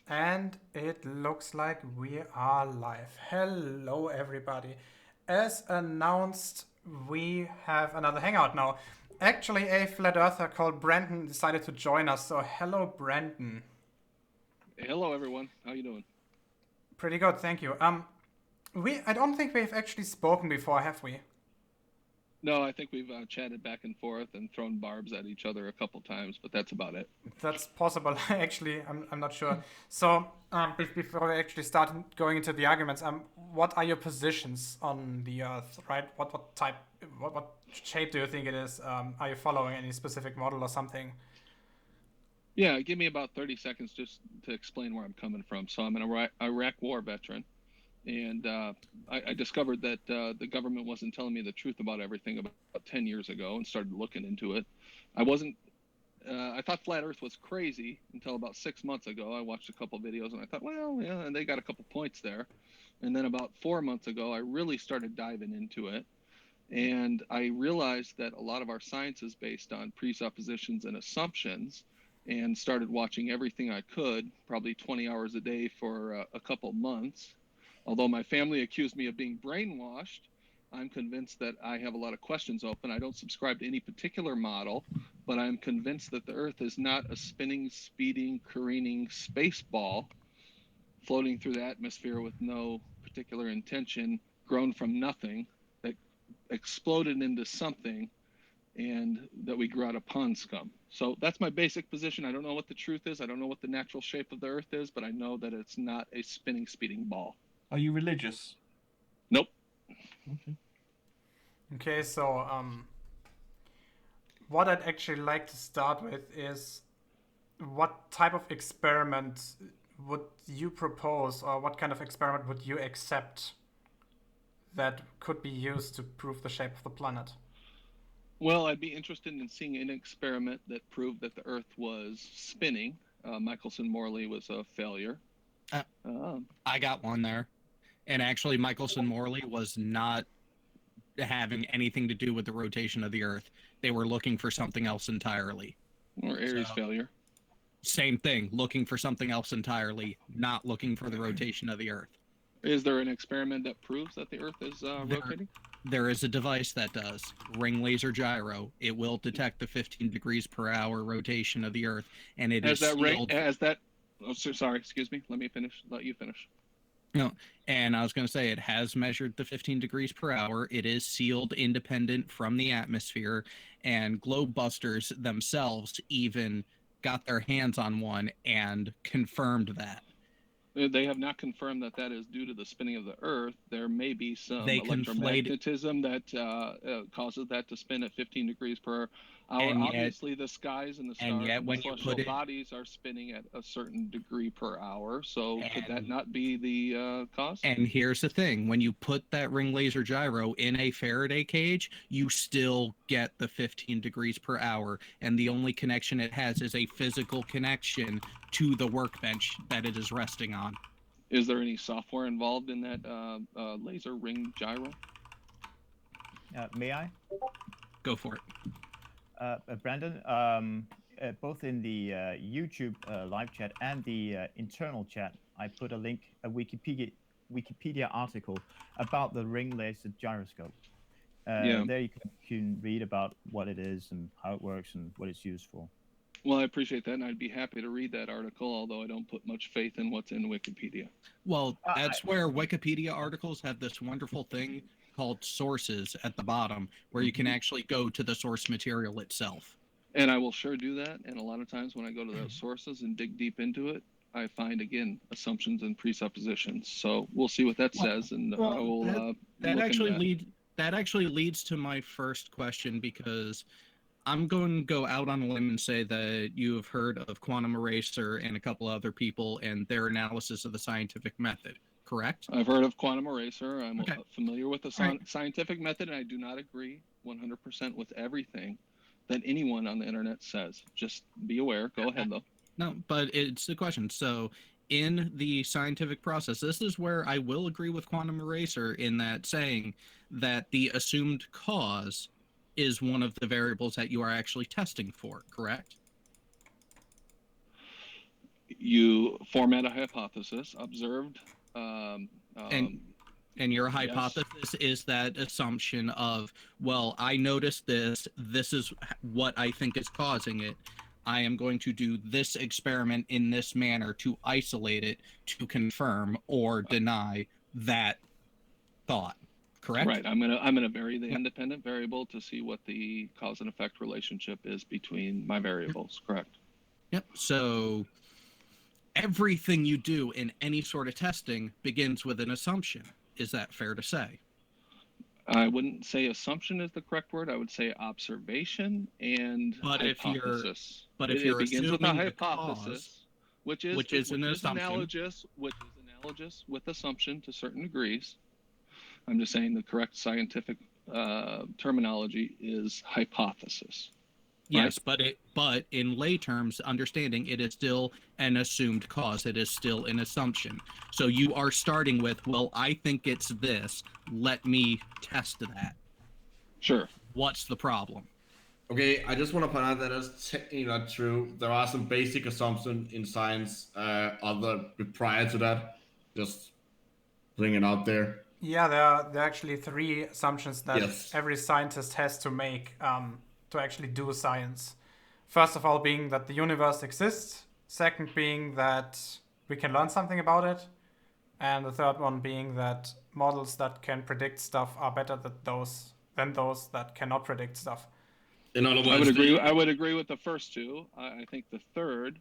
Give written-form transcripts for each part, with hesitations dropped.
And it looks like we are live. Hello, everybody. As announced, we have another hangout now. Actually, a flat earther called Brandon decided to join us. So, hello, Brandon. Hello, everyone. How you doing? Pretty good, thank you. I don't think we've actually spoken before, have we? No, I think we've chatted back and forth and thrown barbs at each other a couple times, but that's about it. That's possible. Actually, I'm not sure. So, before we actually start going into the arguments, what are your positions on the Earth? Right? What type? What shape do you think it is? Are you following any specific model or something? Yeah, give me about 30 seconds just to explain where I'm coming from. So I'm an Iraq War veteran, and I discovered that the government wasn't telling me the truth about everything about 10 years ago and started looking into it. I wasn't. I thought flat Earth was crazy until about 6 months ago. I watched a couple videos and I thought, well, yeah, and they got a couple points there. And then about 4 months ago, I really started diving into it. And I realized that a lot of our science is based on presuppositions and assumptions, and started watching everything I could, probably 20 hours a day for a couple months. Although my family accused me of being brainwashed, I'm convinced that I have a lot of questions open. I don't subscribe to any particular model, but I'm convinced that the Earth is not a spinning, speeding, careening space ball floating through the atmosphere with no particular intention, grown from nothing, that exploded into something, and that we grew out of pond scum. So that's my basic position. I don't know what the truth is. I don't know what the natural shape of the Earth is, but I know that it's not a spinning, speeding ball. Are you religious? Nope. Okay. Okay, so what I'd actually like to start with is what type of experiment would you propose, or what kind of experiment would you accept that could be used to prove the shape of the planet? Well, I'd be interested in seeing an experiment that proved that the Earth was spinning. Michelson-Morley was a failure. Uh, Um, I got one there. And actually, Michelson Morley was not having anything to do with the rotation of the Earth. They were looking for something else entirely. or So, Aries failure. same thing, looking for something else entirely, not looking for the rotation of the Earth. Is there an experiment that proves that the Earth is There, rotating? there is a device that does ring laser gyro. It will detect the 15 degrees per hour rotation of the Earth, and it Has is that ring? sealed. Has that? Oh, sorry. Excuse me. Let me finish. Let you finish. No, and I was going to say it has measured the 15 degrees per hour. It is sealed independent from the atmosphere, and globe busters themselves even got their hands on one and confirmed that. They have not confirmed that that is due to the spinning of the Earth. There may be some They conflate, electromagnetism that causes that to spin at 15 degrees per hour. and yet, Obviously, the skies and the and stars yet, and the when you celestial put it, bodies are spinning at a certain degree per hour. So, could that and not be the cause? And here's the thing, when you put that ring laser gyro in a Faraday cage, you still get the 15 degrees per hour. And the only connection it has is a physical connection to the workbench that it is resting on. Is there any software involved in that laser ring gyro? May I? Go for it. Brandon, both in the YouTube live chat and the internal chat, I put a link, a Wikipedia article about the ring laser gyroscope. Yeah. There you can read about what it is and how it works and what it's used for. Well, I appreciate that, and I'd be happy to read that article, although I don't put much faith in what's in Wikipedia. Well, that's where Wikipedia articles have this wonderful thing called sources at the bottom, where you can actually go to the source material itself. And I will sure do that. And a lot of times when I go to those sources and dig deep into it, I find again assumptions and presuppositions. So we'll see what that says, and I will that look actually into that. that actually leads to my first question, because I'm going to go out on a limb and say that you have heard of Quantum Eraser and a couple other people and their analysis of the scientific method, correct? I've heard of quantum eraser. I'm Okay. familiar with the Right. scientific method, and I do not agree 100% with everything that anyone on the internet says. Just be aware. Go ahead, though. No, but it's the question. So, in the scientific process, this is where I will agree with Quantum Eraser in that saying that the assumed cause is one of the variables that you are actually testing for, correct? You format a hypothesis, observed. And your hypothesis is that assumption of, well, I noticed this. This is what I think is causing it. I am going to do this experiment in this manner to isolate it, to confirm or deny that thought. Correct? Right. I'm gonna vary the independent variable to see what the cause and effect relationship is between my variables. Correct. Yep. So everything you do in any sort of testing begins with an assumption. Is that fair to say? I wouldn't say assumption is the correct word. I would say observation and hypothesis. But if you're it begins with a assuming the hypothesis, cause, which is analogous with assumption to certain degrees. I'm just saying the correct scientific terminology is hypothesis. Yes, but in lay terms, understanding it is still an assumed cause. It is still an assumption. So you are starting with, well, I think it's this. Let me test that. Sure. What's the problem? Okay, I just want to point out that that's technically not true. There are some basic assumptions in science other prior to that. Just putting it out there. Yeah, there are actually 3 assumptions that Yes. every scientist has to make to actually do science. First of all, being that the universe exists. Second, being that we can learn something about it. And the third one being that models that can predict stuff are better than those that cannot predict stuff. In other words, I would agree with the first 2. I think the third,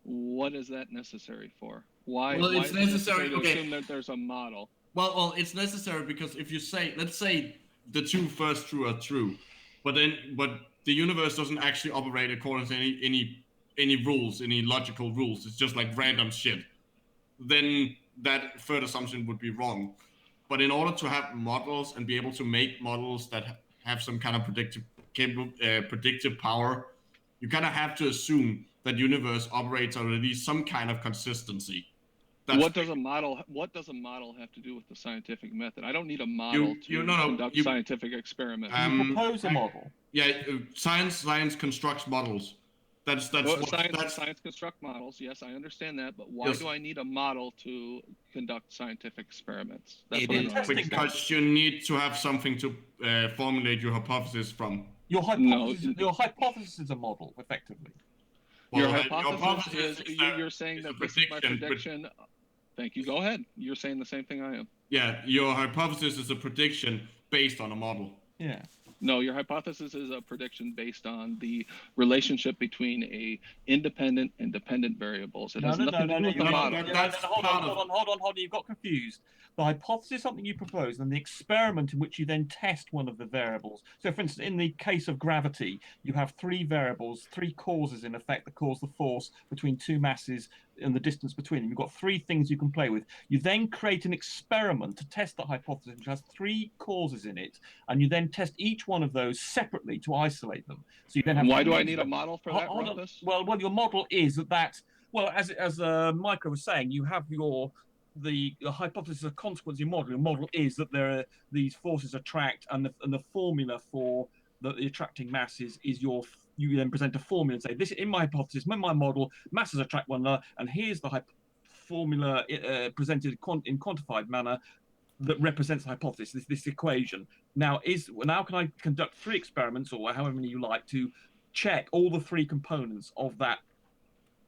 what is that necessary for? Why? Well, it's why is necessary. to Okay. assume that there's a model. Well, it's necessary because if you say, let's say the 2 first true are true, but the universe doesn't actually operate according to any rules, any logical rules. It's just like random shit. Then that third assumption would be wrong. But in order to have models and be able to make models that have some kind of predictive power, you kind of have to assume that universe operates on at least some kind of consistency. What does a model have to do with the scientific method? I don't need a model to conduct scientific experiments. You propose a model. Yeah, science constructs models. Science construct models. Yes, I understand that. But why do I need a model to conduct scientific experiments? Because you need to have something to formulate your hypothesis from. Your hypothesis is a model, effectively. Well, your hypothesis is you're saying that this is my prediction. Thank you. Go ahead. You're saying the same thing I am. Yeah, your hypothesis is a prediction based on a model. Yeah. No, your hypothesis is a prediction based on the relationship between a independent and dependent variables. It has nothing to do with the model. Hold on. You've got confused. The hypothesis is something you propose, and the experiment in which you then test one of the variables. So, for instance, in the case of gravity, you have 3 variables, 3 causes in effect that cause the force between 2 masses and the distance between them. You've got 3 things you can play with. You then create an experiment to test that hypothesis, which has 3 causes in it, and you then test each one of those separately to isolate them. So you then have. Why do I need a model for that purpose? Well, your model is that. Well, as Micro was saying, you have the hypothesis of consequence in your model. Your model is that these forces attract, and the formula for the attracting masses is you then present a formula and say, this in my hypothesis, in my model, masses attract one another, and here's the formula presented in quantified manner that represents the hypothesis, this equation. Now can I conduct 3 experiments, or however many you like, to check all the 3 components of that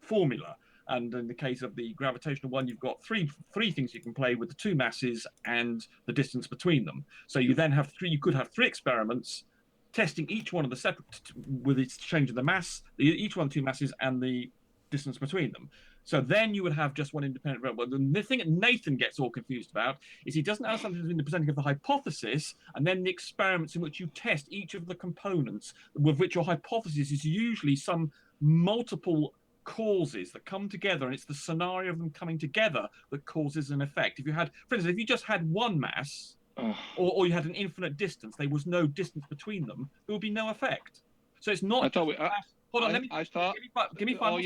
formula? And in the case of the gravitational one, you've got three things you can play with: the 2 masses and the distance between them. So you then have 3. You could have 3 experiments testing each one of the separate with its change of the mass, each one of the 2 masses and the distance between them. So then you would have just one independent variable. The thing that Nathan gets all confused about is he doesn't have something between the presenting of the hypothesis and then the experiments in which you test each of the components, with which your hypothesis is usually some multiple causes that come together, and it's the scenario of them coming together that causes an effect. If you had, for instance, if you just had one mass, or you had an infinite distance, there was no distance between them, there would be no effect. So it's not. Hold on, give me 5 more seconds. Give me 5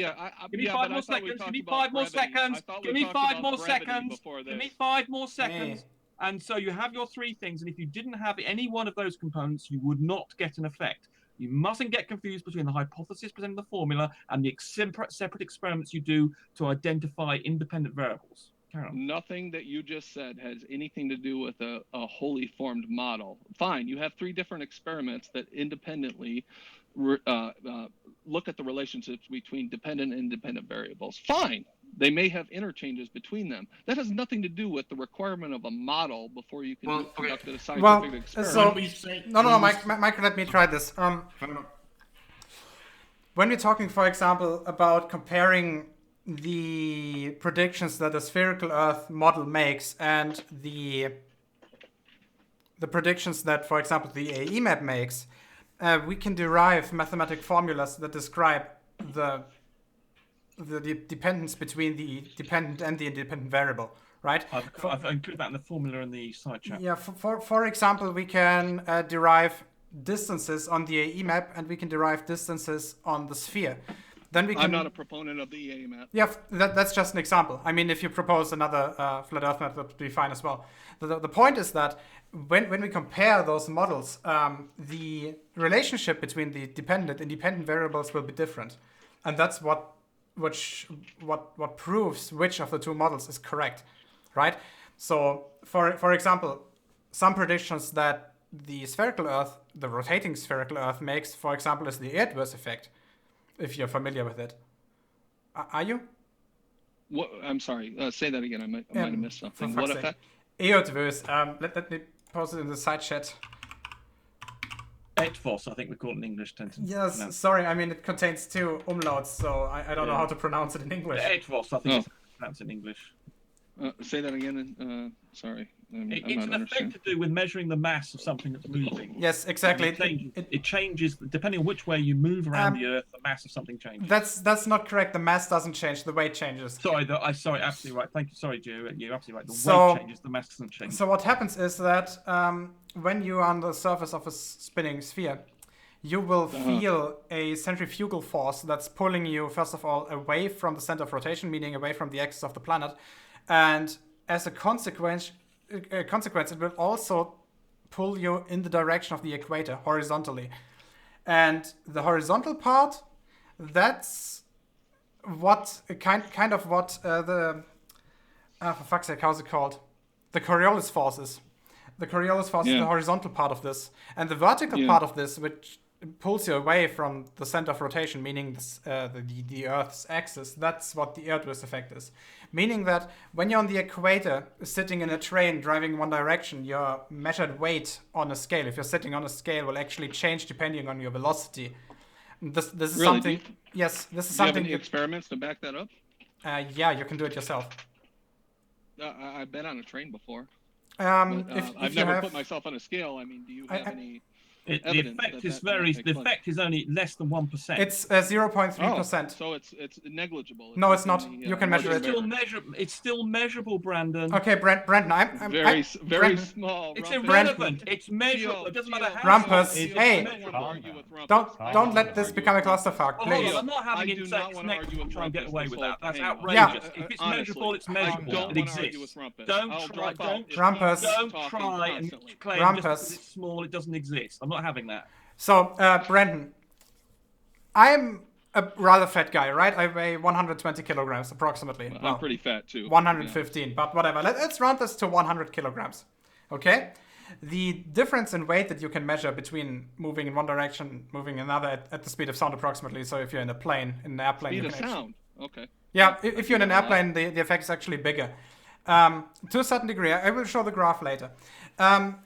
more seconds. Give me 5 more seconds. Give me 5 more seconds. Give me 5 more seconds. And so you have your 3 things, and if you didn't have any one of those components, you would not get an effect. You mustn't get confused between the hypothesis presenting the formula and the separate experiments you do to identify independent variables. Carry on. Nothing that you just said has anything to do with a wholly formed model. Fine, you have 3 different experiments that independently look at the relationships between dependent and independent variables. Fine, they may have interchanges between them. That has nothing to do with the requirement of a model before you can conduct a scientific experiment. No, Mike, let me try this. When we're talking, for example, about comparing the predictions that the spherical Earth model makes and the predictions that, for example, the AE map makes, we can derive mathematical formulas that describe the dependence between the dependent and the independent variable, right? I've included that in the formula in the side chat. Yeah, for example, we can derive distances on the AE map, and we can derive distances on the sphere. Then we can. I'm not a proponent of the EA map. Yeah, that's just an example. I mean, if you propose another flat Earth map, that would be fine as well. The point is that when we compare those models, the relationship between the dependent and independent variables will be different, and that's what proves which of the 2 models is correct, right? So, for example, some predictions that the spherical Earth, the rotating spherical Earth makes, for example, is the Erdős effect. If you're familiar with it. Are you? What? I'm sorry. Say that again. I might have missed something. What effect? Erdős. Let me post it in the side chat. Etvos, I think we call it in English. Yes, sorry. I mean, it contains 2 umlauts, so I don't know how to pronounce it in English. Etvos, I think it's pronounced in English. Say that again. Sorry. It's an effect to do with measuring the mass of something that's moving. Yes, exactly. It changes depending on which way you move around the Earth. The mass of something changes. That's not correct. The mass doesn't change. The weight changes. Sorry, absolutely right. Thank you. Sorry, Joe. You're absolutely right. The weight changes. The mass doesn't change. So what happens is that when you are on the surface of a spinning sphere, you will feel a centrifugal force that's pulling you, first of all, away from the center of rotation, meaning away from the axis of the planet, and as a consequence, it will also pull you in the direction of the equator horizontally. And the horizontal part, that's what kind of what the for fuck's sake, how's it called? The Coriolis forces. The Coriolis force is the horizontal part of this, and the vertical part of this, which pulls you away from the center of rotation, meaning the Earth's axis. That's what the Erdős effect is. Meaning that when you're on the equator, sitting in a train driving one direction, your measured weight on a scale, if you're sitting on a scale, will actually change depending on your velocity. This is really something. Yes, this is something. Do you have any experiments to back that up? Yeah, you can do it yourself. I've been on a train before. If I've never put myself on a scale. I mean, do you have any? The effect is only less than 1%. It's 0.3%. So it's negligible. No, it's not. You can measure it. It's still measurable, Brandon. Okay, Brandon, I'm very Brandon, small. It's irrelevant. It's measurable. It doesn't matter how. Rumpus, hey, don't let this become a clusterfuck, please. I'm not having it next and try and get away with that. That's outrageous. If it's measurable, it's measurable. It exists. Don't try and claim just because it's small, it doesn't exist. I'm not having that. So, Brandon, I'm a rather fat guy, right? I weigh 120 kilograms approximately. Well, I'm pretty fat too. 115, but whatever. Let's round this to 100 kilograms. Okay? The difference in weight that you can measure between moving in one direction, moving in another at the speed of sound approximately. So if you're in a plane, in an airplane, speed you of can sound. Okay. Yeah, if you're in an airplane, the effect is actually bigger. To a certain degree. I will show the graph later.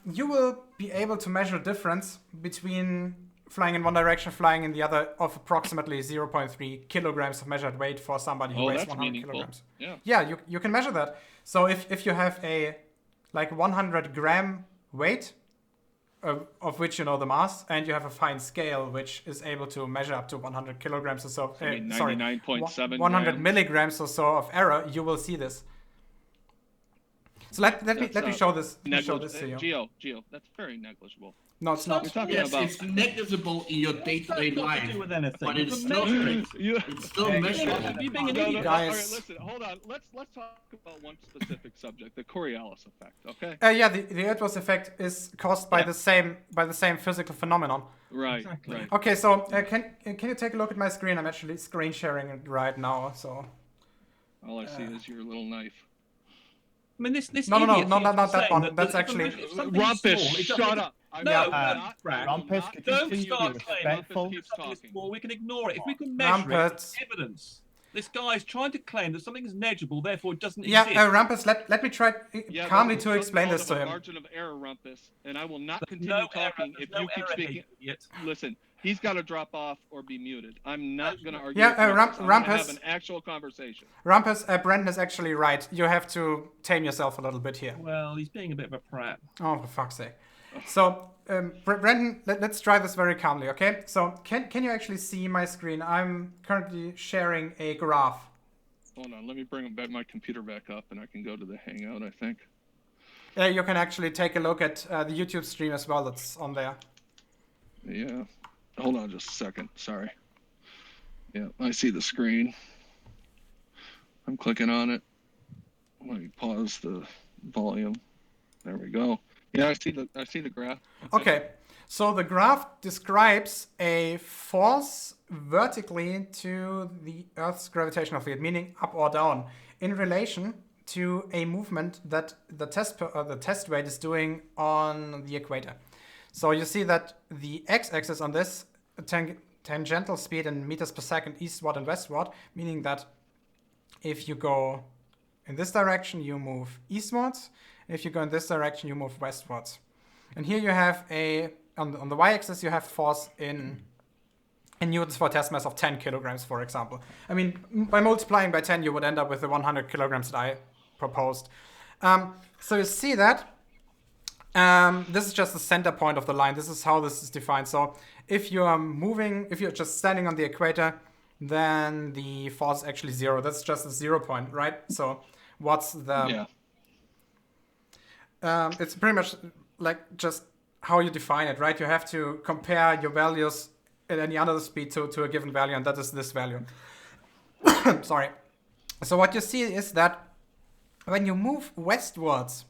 You will be able to measure difference between flying in one direction, flying in the other, of approximately 0.3 kilograms of measured weight for somebody who weighs 100 kilograms. Yeah, you can measure that. So if you have a 100 gram weight, of which you know the mass, and you have a fine scale which is able to measure up to 100 kilograms or so, 99.7 100 milligrams or so of error, you will see this. So let me show this. Let me show Negligible. this to you. Geo, that's very negligible. No, it's not. You're talking Yes, about. it's negligible in your day-to-day Got to life, do with anything. but You it's can still measure it. it's still Hey, measurable. you're being an No, idiot. Guys. All right, listen, hold on. Let's talk about one specific subject, the Coriolis effect. Okay. Yeah, the Edwards effect is caused by the same physical phenomenon. Right. Exactly. Right. Okay, so can you take a look at my screen? I'm actually screen sharing it right now. So All I see is your little knife. I mean, this No, idiot not seems to that say one. that That's if actually- if something's Rumpus, small, it doesn't- shut up. No, not- Brad. Rumpus, not- could Don't continue to start be claiming respectful. keeps something's talking. small, we can ignore it. If we can measure it, Rampart. it's evidence. This guy's trying to claim that something is negligible, therefore it doesn't yeah, exist. Rampus, let me try Yeah, calmly there's to some explain sort this of to a him. margin of error, Rumpus, and I will not There's continue no talking error, if there's you no keep error here, speaking. idiot. Listen, he's got to drop off or be muted. I'm not going to argue. Yeah, with Rumpus. I'm gonna Rumpus- have an actual conversation. Rampus, Brandon is actually right. You have to tame yourself a little bit here. Well, he's being a bit of a prat. Oh, for fuck's sake. So, Brandon, let's try this very calmly, okay? So, can you actually see my screen? I'm currently sharing a graph. Hold on, let me bring my computer back up, and I can go to the Hangout. I think. You can actually take a look at the YouTube stream as well. That's on there. Yeah. Hold on just a second. Sorry. Yeah, I see the screen. I'm clicking on it. Let me pause the volume. There we go. Yeah, I see the graph. Okay, so the graph describes a force vertically to the Earth's gravitational field, meaning up or down, in relation to a movement that the test weight is doing on the equator. So you see that the x-axis on this tangential speed in meters per second eastward and westward, meaning that if you go in this direction, you move eastwards. If you go in this direction, you move westwards. And here you have on the y-axis, you have force in newtons for a test mass of 10 kilograms, for example. I mean, by multiplying by 10, you would end up with the 100 kilograms that I proposed. So you see that this is just the center point of the line. This is how this is defined. So if you're just standing on the equator, then the force is actually zero. That's just a 0 point, right? So what's the... Yeah. It's pretty much like just how you define it, right? You have to compare your values at any other speed to a given value, and that is this value. Sorry. So what you see is that when you move westwards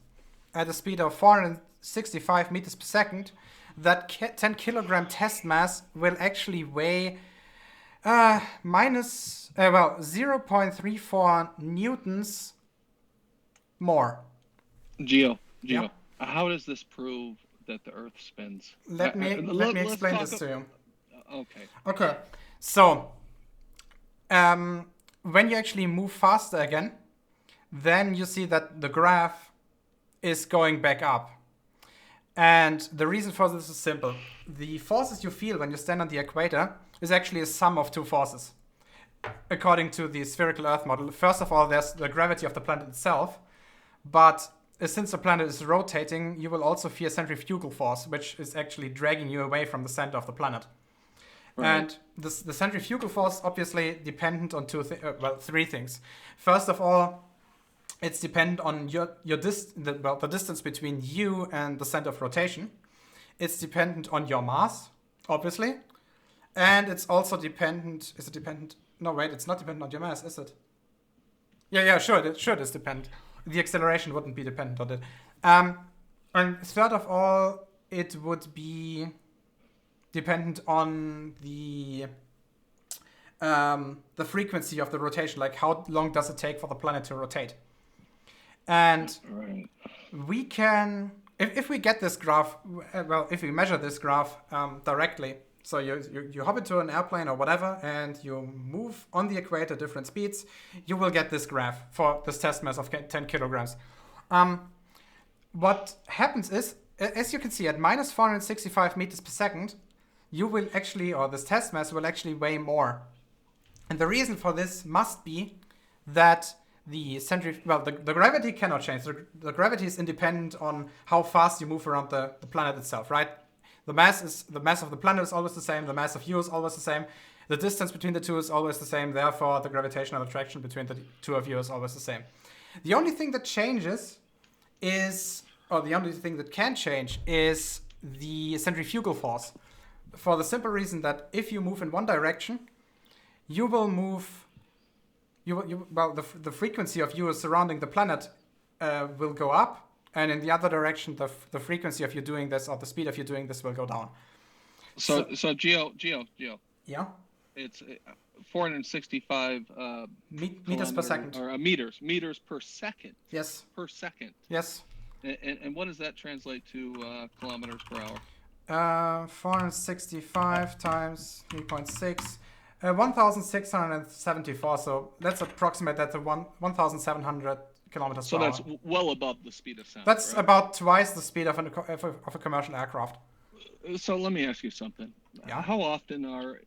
at a speed of 465 meters per second, that 10 kilogram test mass will actually weigh 0.34 newtons more. Geo, Yeah. how does this prove that the Earth spins? Let me explain this to you. Okay. Okay, so when you actually move faster again, then you see that the graph is going back up. And the reason for this is simple. The forces you feel when you stand on the equator is actually a sum of two forces, according to the spherical Earth model. First of all, there's the gravity of the planet itself, but since the planet is rotating, you will also feel centrifugal force, which is actually dragging you away from the center of the planet. Right. And the centrifugal force obviously dependent on three things. First of all, it's dependent on the distance between you and the center of rotation. It's dependent on your mass, obviously, and it's also dependent. Is it dependent? No, wait, it's not dependent on your mass, is it? Yeah, sure, it is dependent. The acceleration wouldn't be dependent on it. And third of all, it would be dependent on the frequency of the rotation, like how long does it take for the planet to rotate. And Right. we can, if we get this graph, if we measure this graph directly, so you hop into an airplane or whatever, and you move on the equator at different speeds, you will get this graph for this test mass of 10 kilograms. What happens is, as you can see, at minus 465 meters per second, you will actually, or this test mass will actually weigh more. And the reason for this must be that the gravity cannot change. The gravity is independent on how fast you move around the planet itself, right? The mass of the planet is always the same. The mass of you is always the same. The distance between the two is always the same. Therefore, the gravitational attraction between the two of you is always the same. The only thing that changes is, or the only thing that can change is the centrifugal force. For the simple reason that if you move in one direction, you will move. The frequency of you surrounding the planet will go up, and in the other direction, the frequency of you doing this, or the speed of you doing this, will go down. So Geo. Yeah. It's 465 meters per second. Or meters per second. Yes. Per second. Yes. And what does that translate to kilometers per hour? 465 times 3.6. 1,674. So let's approximate that to 1,700 kilometers per hour. So that's well above the speed of sound. That's right? about twice the speed of a commercial aircraft. So let me ask you something. Yeah. How often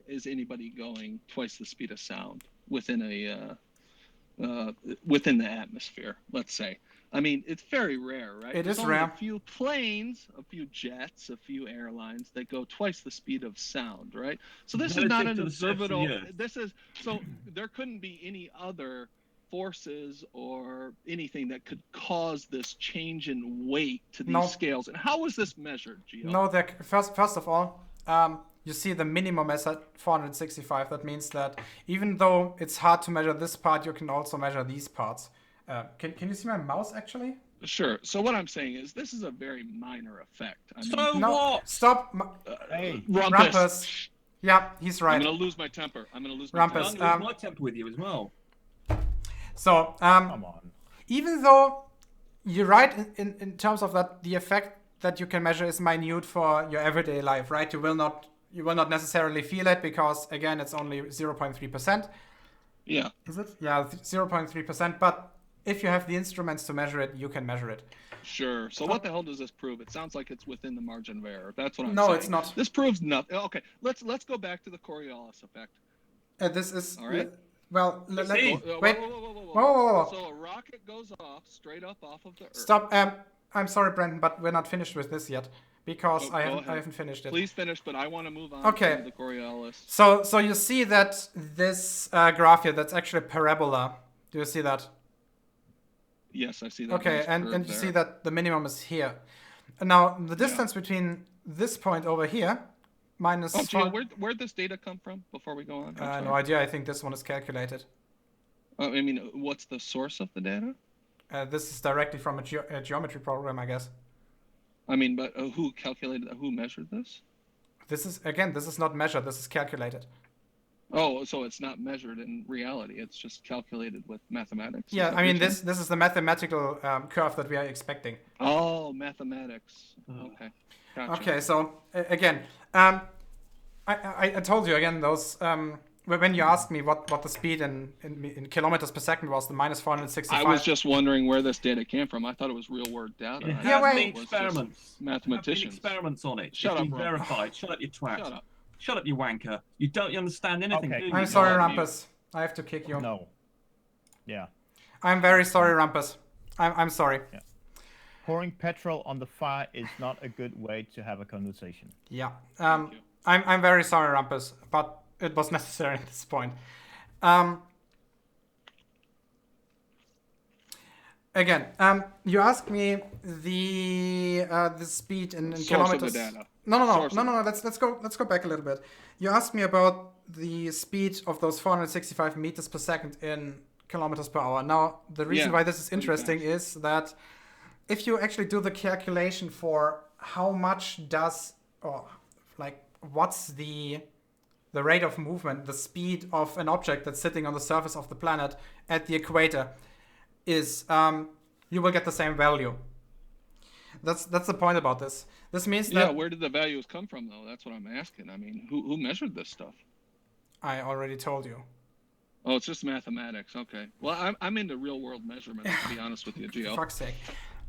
is anybody going twice the speed of sound within the atmosphere? Let's say. I mean, it's very rare, right? It is There's only rare. A few planes, a few jets, a few airlines that go twice the speed of sound, right? So this is not an observable. So there couldn't be any other forces or anything that could cause this change in weight to these scales. And how was this measured, Gio? No, first of all, you see the minimum is at 465. That means that even though it's hard to measure this part, you can also measure these parts. Can you see my mouse actually? Sure. So what I'm saying is this is a very minor effect. I mean, what? Stop. Hey, Rumpus. Yeah, he's right. I'm gonna lose my temper. Rumpus. I'm gonna lose my temper with you as well. So, come on. Even though you're right in terms of that, the effect that you can measure is minute for your everyday life, right? You will not necessarily feel it because again, it's only 0.3%. Yeah. Is it? Yeah, 0.3%. But if you have the instruments to measure it, you can measure it. Sure. So what the hell does this prove? It sounds like it's within the margin of error. That's what I'm saying. No, it's not. This proves nothing. Okay, let's go back to the Coriolis effect. This is all right. Well, wait. Whoa. So a rocket goes off straight up off of the Earth. Stop. I'm sorry, Brendan, but we're not finished with this yet because I haven't finished it. Please finish, but I want to move on to the Coriolis. So you see that this graph here, that's actually a parabola. Do you see that? Yes, I see that. Okay, and you see that the minimum is here. Now, the distance between this point over here minus... Oh, Gio, where'd this data come from before we go on? No idea. I think this one is calculated. I mean, what's the source of the data? This is directly from a geometry program, I guess. I mean, but who measured this? This is not measured. This is calculated. Oh, so it's not measured in reality. It's just calculated with mathematics. Yeah, I mean, this is the mathematical curve that we are expecting. Oh, mathematics. Okay. Gotcha. Okay, so again, I told you again those when you asked me what the speed in kilometers per second was, the minus 465. I was just wondering where this data came from. I thought it was real world data. It has been experiments. Mathematicians. There have been experiments on it. Shut up, been verified. Shut up, you twat. Shut up. Shut up, you wanker. You don't understand anything, Okay. do you? I'm sorry, Rumpus. I have to kick you. No. Yeah. I'm very sorry, Rumpus. I'm sorry. Yeah. Pouring petrol on the fire is not a good way to have a conversation. Yeah. I'm very sorry, Rumpus, but it was necessary at this point. Again, you asked me the speed in kilometers. Of the data. No. Let's go back a little bit. You asked me about the speed of those 465 meters per second in kilometers per hour. Now, the reason why this is interesting is that if you actually do the calculation for how much what's the rate of movement, the speed of an object that's sitting on the surface of the planet at the equator, is you will get the same value. That's the point about this. This means that... where did the values come from, though? That's what I'm asking. I mean, who measured this stuff? I already told you. Oh, it's just mathematics. Okay. Well, I'm into real-world measurements, to be honest with you, Gio. For fuck's sake.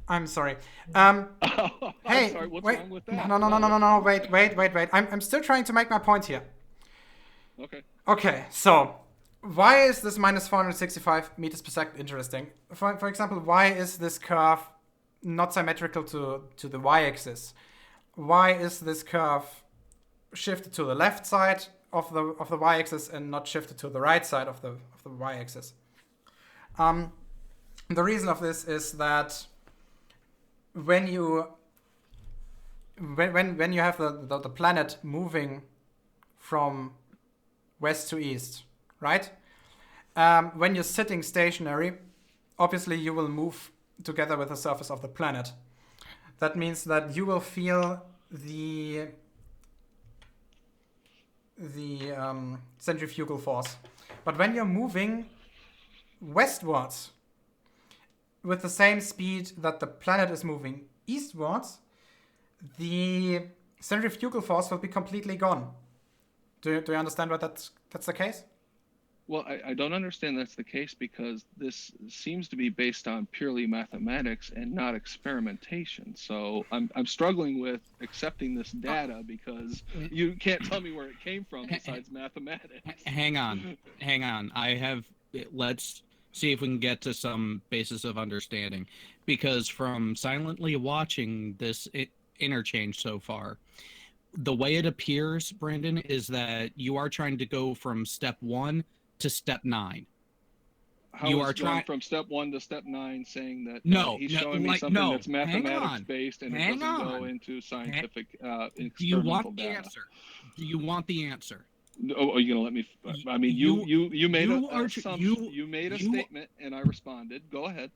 I'm sorry. Hey, I'm sorry. What's wrong with that? No. Wait. I'm still trying to make my point here. Okay, so why is this minus 465 meters per second interesting? For example, why is this curve not symmetrical to the y-axis? Why is this curve shifted to the left side of the y-axis and not shifted to the right side of the y-axis? The reason of this is that when you when you have the planet moving from west to east, right? When you're sitting stationary, obviously you will move together with the surface of the planet. That means that you will feel the centrifugal force. But when you're moving westwards with the same speed that the planet is moving eastwards, the centrifugal force will be completely gone. Do you understand why that's the case? Well, I don't understand that's the case, because this seems to be based on purely mathematics and not experimentation. So I'm struggling with accepting this data, because you can't tell me where it came from besides mathematics. Hang on. Let's see if we can get to some basis of understanding, because from silently watching this interchange so far, the way it appears, Brandon, is that you are trying to go from step 1 to step 9. How you is are going trying from step 1 to step 9 saying that he's no, showing me like, something no, that's mathematics based and it hang doesn't go on. into scientific Do you experimental want the data? answer? Do you want the answer? Oh, are you gonna let me? I mean, you made you a are- assumption. You made a statement, and I responded. Go ahead.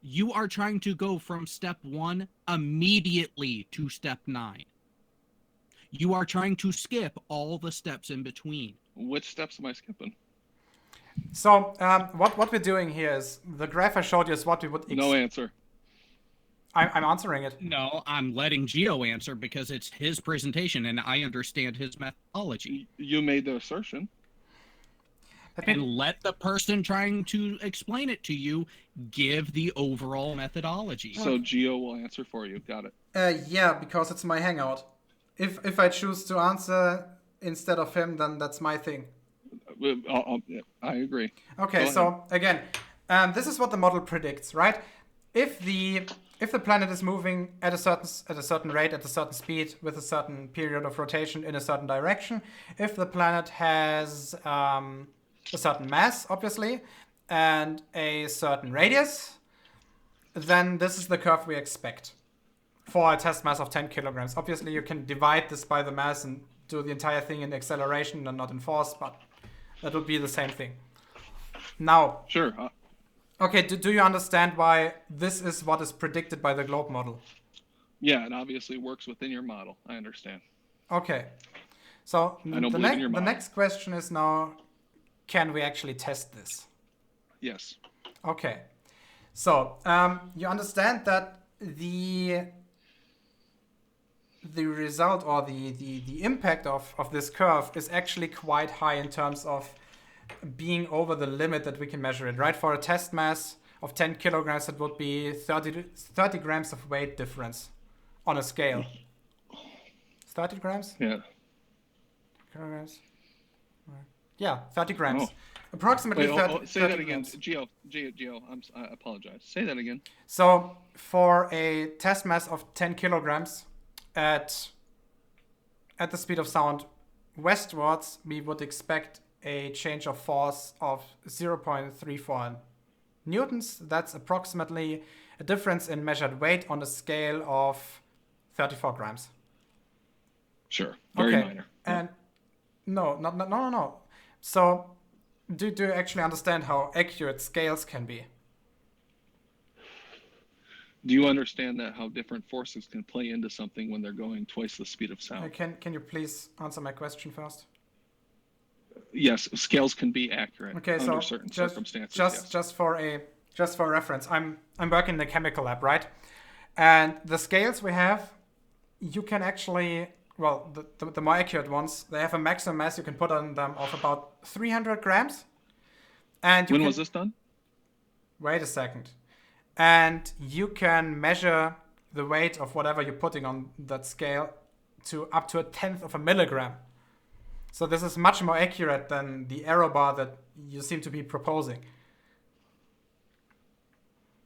You are trying to go from step 1 immediately to step 9. You are trying to skip all the steps in between. Which steps am I skipping? So what we're doing here is the graph I showed you is what we would. No answer. I'm answering it. No, I'm letting Geo answer because it's his presentation and I understand his methodology. You made the assertion. And let the person trying to explain it to you give the overall methodology. So Geo will answer for you. Got it. Yeah, because it's my hangout. If I choose to answer instead of him, then that's my thing. I agree. Okay, so again, this is what the model predicts, right? If the planet is moving at a certain rate, at a certain speed, with a certain period of rotation in a certain direction, if the planet has a certain mass, obviously, and a certain radius, then this is the curve we expect for a test mass of 10 kilograms. Obviously, you can divide this by the mass and do the entire thing in acceleration and not in force, but that would be the same thing. Now, sure. Okay, do you understand why this is what is predicted by the globe model? Yeah, it obviously works within your model. I understand. Okay. So the next question is now, can we actually test this? Yes. Okay. So you understand that the result or the impact of this curve is actually quite high in terms of being over the limit that we can measure it, right? For a test mass of 10 kilograms, it would be 30 grams of weight difference on a scale. 30 grams? Yeah. Kilograms? Yeah, 30 grams. Oh. Approximately 30. Say 30 that again. Geo, I apologize. Say that again. So for a test mass of 10 kilograms at the speed of sound westwards, we would expect a change of force of 0.34 newtons. That's approximately a difference in measured weight on a scale of 34 grams. Sure. Very minor. And no. So do you actually understand how accurate scales can be? Do you understand that how different forces can play into something when they're going twice the speed of sound? Can you please answer my question first? Yes, scales can be accurate under so certain circumstances. Just for reference, I'm working in the chemical lab, right? And the scales we have, you can actually, well, the more accurate ones, they have a maximum mass you can put on them of about 300 grams. And when was this done? Wait a second. And you can measure the weight of whatever you're putting on that scale to up to 1/10 of a milligram. So this is much more accurate than the error bar that you seem to be proposing.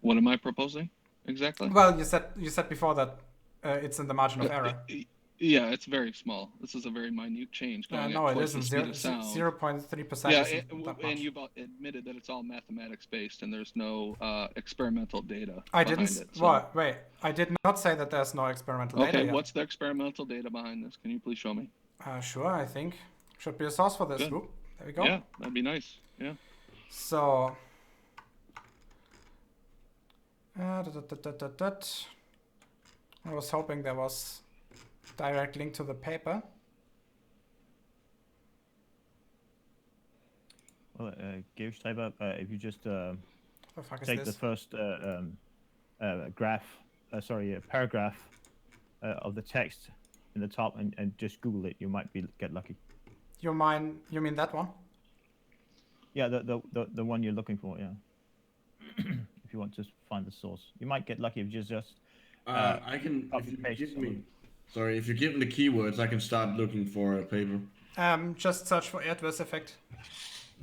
What am I proposing exactly? Well, you said before that it's in the margin of error. Yeah, it's very small. This is a very minute change going no, at it twice isn't. the speed of sound. 0.3% Yeah, isn't that much. and you've admitted that it's all mathematics based and there's no experimental data I behind didn't. it. So. What? Wait, I did not say that there's no experimental data Okay, yet. what's the experimental data behind this? Can you please show me? Sure, I think. Should be a source for this. Good. Oop, there we go. Yeah, that'd be nice. Yeah. So, I was hoping there was a direct link to the paper. Well, Geoschreiber, if you just What the fuck is take the this? first paragraph of the text in the top and just Google it, you might get lucky. You mean that one? Yeah, the one you're looking for, yeah. If you want to find the source, you might get lucky if you just. I can. If you're given the keywords, I can start looking for a paper. Just search for adverse effect.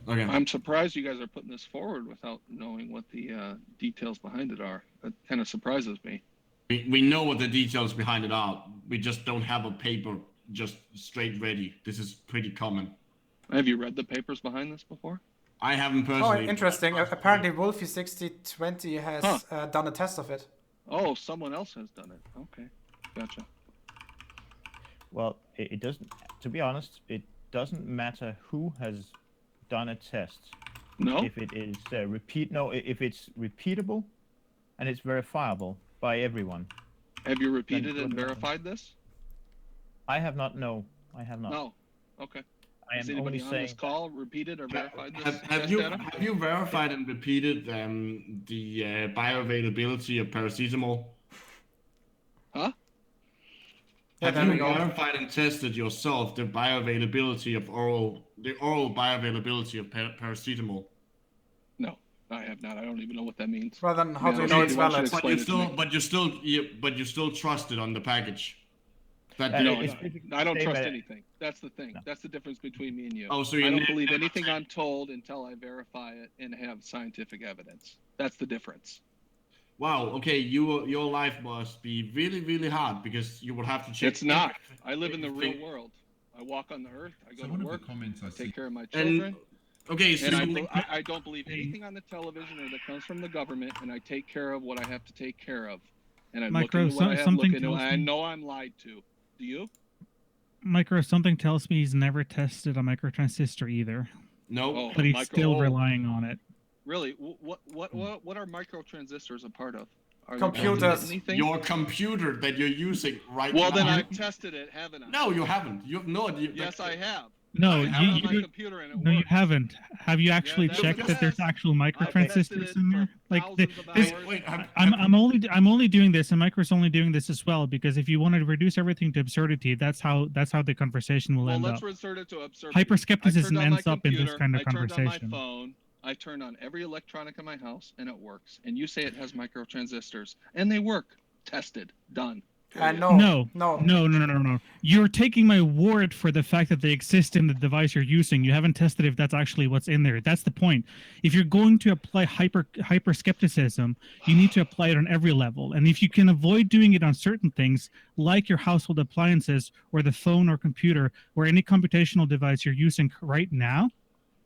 Okay. I'm surprised you guys are putting this forward without knowing what the details behind it are. That kind of surprises me. We know what the details behind it are. We just don't have a paper just straight ready. This is pretty common. Have you read the papers behind this before? I haven't Oh, personally. interesting. Apparently, Wolfie6020 has done a test of it. Oh, someone else has done it. Okay, gotcha. Well, it doesn't. To be honest, it doesn't matter who has done a test. No. If it is if it's repeatable, and it's verifiable by everyone. Have you repeated and verified this? I have not. No, I have not. No. Okay. I Has am anybody only on saying. this call repeated or verified this? Have you verified and repeated the bioavailability of paracetamol? Huh? Yeah, Have you verified and tested yourself the bioavailability of the oral bioavailability of paracetamol? No, I have not. I don't even know what that means. Well, then how do you Yeah, know it's why don't you valid? explain it to me? But you still trust it on the package. That No, it's I don't trust same, anything. That's the thing. No. That's the difference between me and you. Oh, so I you don't never- believe anything I'm told until I verify it and have scientific evidence. That's the difference. Wow. Okay. Your life must be really, really hard because you would have to check. It's not. I live in the real world. I walk on the earth. I go to work. I take care of my children. Okay. So And I don't believe anything on the television or that comes from the government, and I take care of what I have to take care of. And I look into what I have to look into. I know I'm lied to. Do you? Micro, something tells me he's never tested a microtransistor either, no. but he's still relying on it. Really? What are microtransistors a part of? Are Computers. Your computer that you're using right now. Well, then I've tested it, haven't I? No, you haven't. You have no idea. Yes, I have. No, I have it on my computer and it no, you works. haven't. Have you actually that's checked because that there's actual I've tested microtransistors it in there? for Like thousands of this, hours. I'm only doing this, and Micro's only doing this as well because if you want to reduce everything to absurdity, that's how the conversation will Well, end let's up. resort it to absurdity. Hyperskepticism ends up in this computer, kind of I turned conversation. on my phone. I turned on every electronic in my house, and it works. And you say it has microtransistors, and they work. Tested. Done. No. You're taking my word for the fact that they exist in the device you're using. You haven't tested if that's actually what's in there. That's the point. If you're going to apply hyper skepticism, you need to apply it on every level. And if you can avoid doing it on certain things, like your household appliances or the phone or computer or any computational device you're using right now,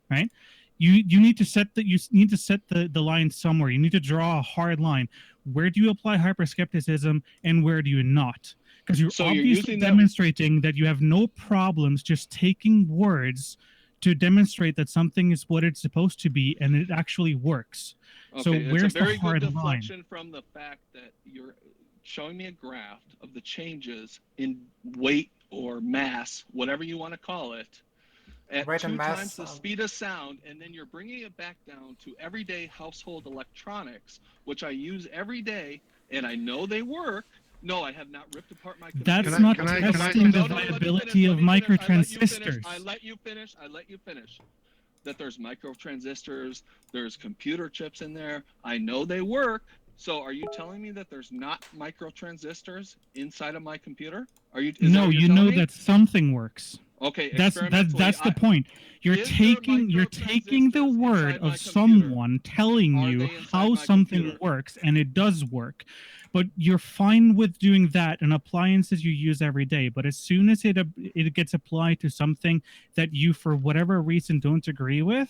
right? You need to set the line somewhere. You need to draw a hard line. Where do you apply hyperskepticism and where do you not? Because you're obviously demonstrating that you have no problems just taking words to demonstrate that something is what it's supposed to be and it actually works. Okay, so where's it's a very the hard good line? deflection from the fact that you're showing me a graph of the changes in weight or mass, whatever you want to call it, at Weight 2 and mass, times the speed of sound, and then you're bringing it back down to everyday household electronics, which I use every day, and I know they work. No, I have not ripped apart my computer. That's not testing the viability of microtransistors. I let you finish. That there's microtransistors, there's computer chips in there. I know they work. So are you telling me that there's not microtransistors inside of my computer? No, you know that something works. Okay, That's the point. You're Is there taking the microtransistors word inside my of computer? someone telling Are you they inside how my something computer? works, and it does work. But you're fine with doing that in appliances you use every day. But as soon as it gets applied to something that you, for whatever reason, don't agree with,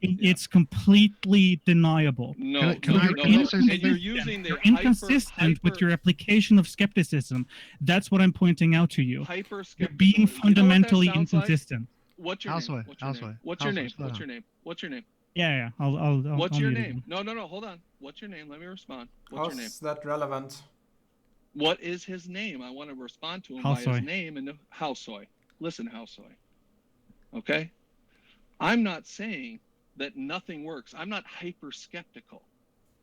it's completely deniable. No, Can I say and something? you're using the You're inconsistent with your application of skepticism. That's what I'm pointing out to you. hyper You're being fundamentally inconsistent. What's your Houseway, name? Houseway, What's your name? Houseway, slow What's down. your name? What's your name? Yeah. I'll What's I'll your mute name? again. No, hold on. What's your name? Let me respond. What's your name? How's that relevant? What is his name? I want to respond to him by his name and Houseoy. Listen, Houseoy. Okay? I'm not saying that nothing works. I'm not hyper skeptical.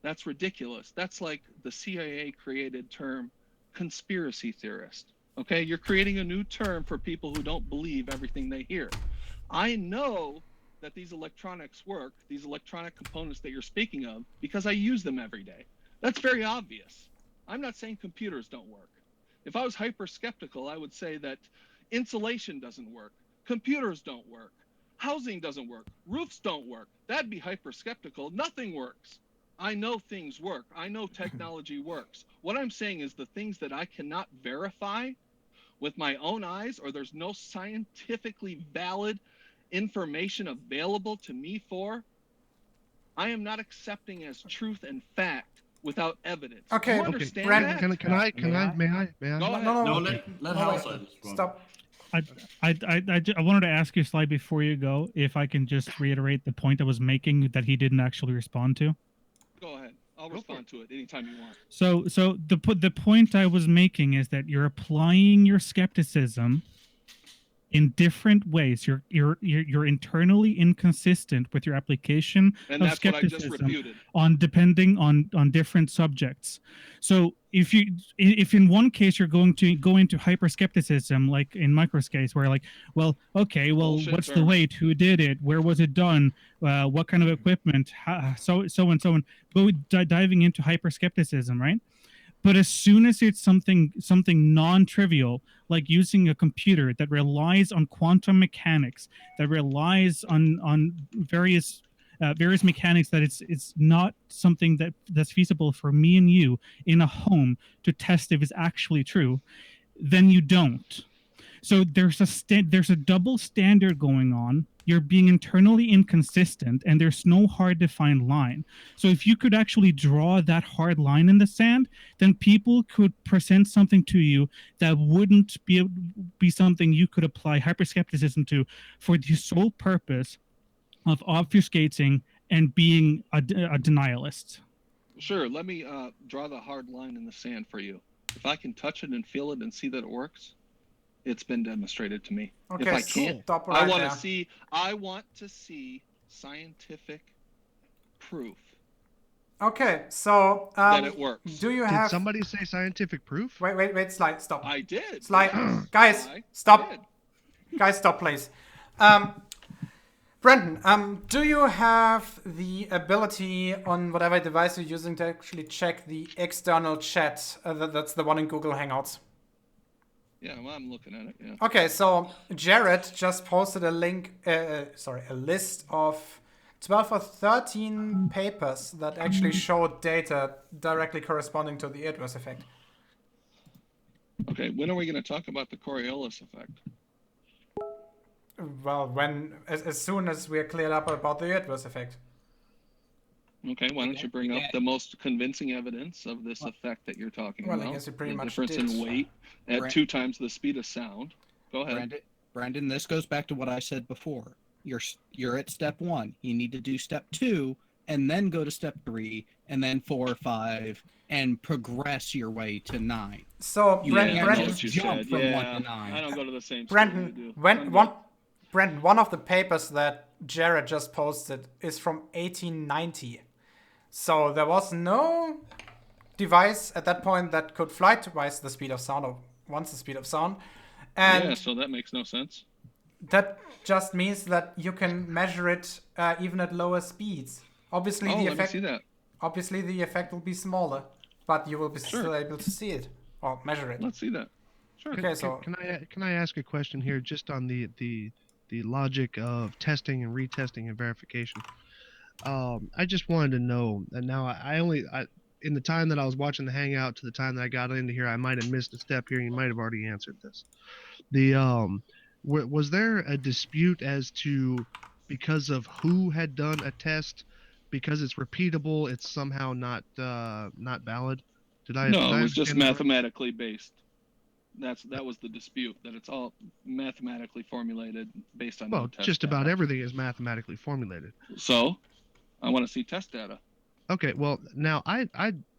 That's ridiculous. That's like the CIA created term conspiracy theorist. Okay? You're creating a new term for people who don't believe everything they hear. I know that these electronics work, these electronic components that you're speaking of, because I use them every day. That's very obvious. I'm not saying computers don't work. If I was hyper skeptical, I would say that insulation doesn't work, computers don't work, housing doesn't work, roofs don't work. That'd be hyper skeptical. Nothing works. I know things work. I know technology works. What I'm saying is the things that I cannot verify with my own eyes, or there's no scientifically valid information available to me for, I am not accepting as truth and fact without evidence. Okay, you understand Brandon, that? May I? May I? Go ahead. No, let House wait. respond. Stop. I wanted to ask you, Sly, before you go, if I can just reiterate the point I was making that he didn't actually respond to. Go ahead. I'll respond to it anytime you want. So the point I was making is that you're applying your skepticism in different ways. You're internally inconsistent with your application And of that's what I just skepticism refuted. depending on different subjects. So if in one case you're going to go into hyper skepticism, like in Micro's case, where like, well, okay, well, Bullshit what's the term. weight? Who did it? Where was it done? What kind of equipment? So on. Go diving into hyper skepticism, right? But as soon as it's something non-trivial, like using a computer that relies on quantum mechanics, that relies on various mechanics, that it's not something that's feasible for me and you in a home to test if it's actually true, then you don't. So there's a double standard going on. You're being internally inconsistent, and there's no hard defined line. So if you could actually draw that hard line in the sand, then people could present something to you that wouldn't be something you could apply hyperskepticism to for the sole purpose of obfuscating and being a denialist. Sure. Let me draw the hard line in the sand for you. If I can touch it and feel it and see that it works, it's been demonstrated to me. Okay, if I can't, stop right I want there. to see. I want to see scientific proof Okay, so that it works. do you Did have? somebody say scientific proof? Wait, Sly, stop. I did. Sly, yes. guys, I stop. did. Guys, stop, please. Brendan, do you have the ability on whatever device you're using to actually check the external chat? That's the one in Google Hangouts. Yeah, well, I'm looking at it. Yeah. Okay, so Jared just posted a list of 12 or 13 papers that actually show data directly corresponding to the adverse effect. Okay, when are we going to talk about the Coriolis effect? Well, as soon as we're cleared up about the adverse effect. Okay, why don't you bring up the most convincing evidence of this effect that you're talking Well, about? I guess you pretty the much difference did. in weight at 2 times the speed of sound. Go ahead. Brandon, this goes back to what I said before. You're at step 1. You need to do step 2, and then go to step 3, and then 4, 5, and progress your way to 9. So, Brendan, jump from 1 to 9. I don't go to the same. Brendan, one of the papers that Jared just posted is from 1890. So there was no device at that point that could fly twice the speed of sound or once the speed of sound. And yeah, so that makes no sense. that just means that you can measure it even at lower speeds. Obviously, the let effect. me see that. Obviously, the effect will be smaller, but you will be still able to see it or measure it. Let's see that. Sure. Okay, so Can I ask a question here, just on the logic of testing and retesting and verification? I just wanted to know, and now I in the time that I was watching the hangout to the time that I got into here, I might have missed a step here. You might have already answered this. The was there a dispute as to, because of who had done a test, because it's repeatable, it's somehow not valid? Did I No, did I it was just understand that right? mathematically based. That was the dispute, that it's all mathematically formulated based on no Well, test just about data. everything is mathematically formulated. So, I want to see test data. Okay, well, now I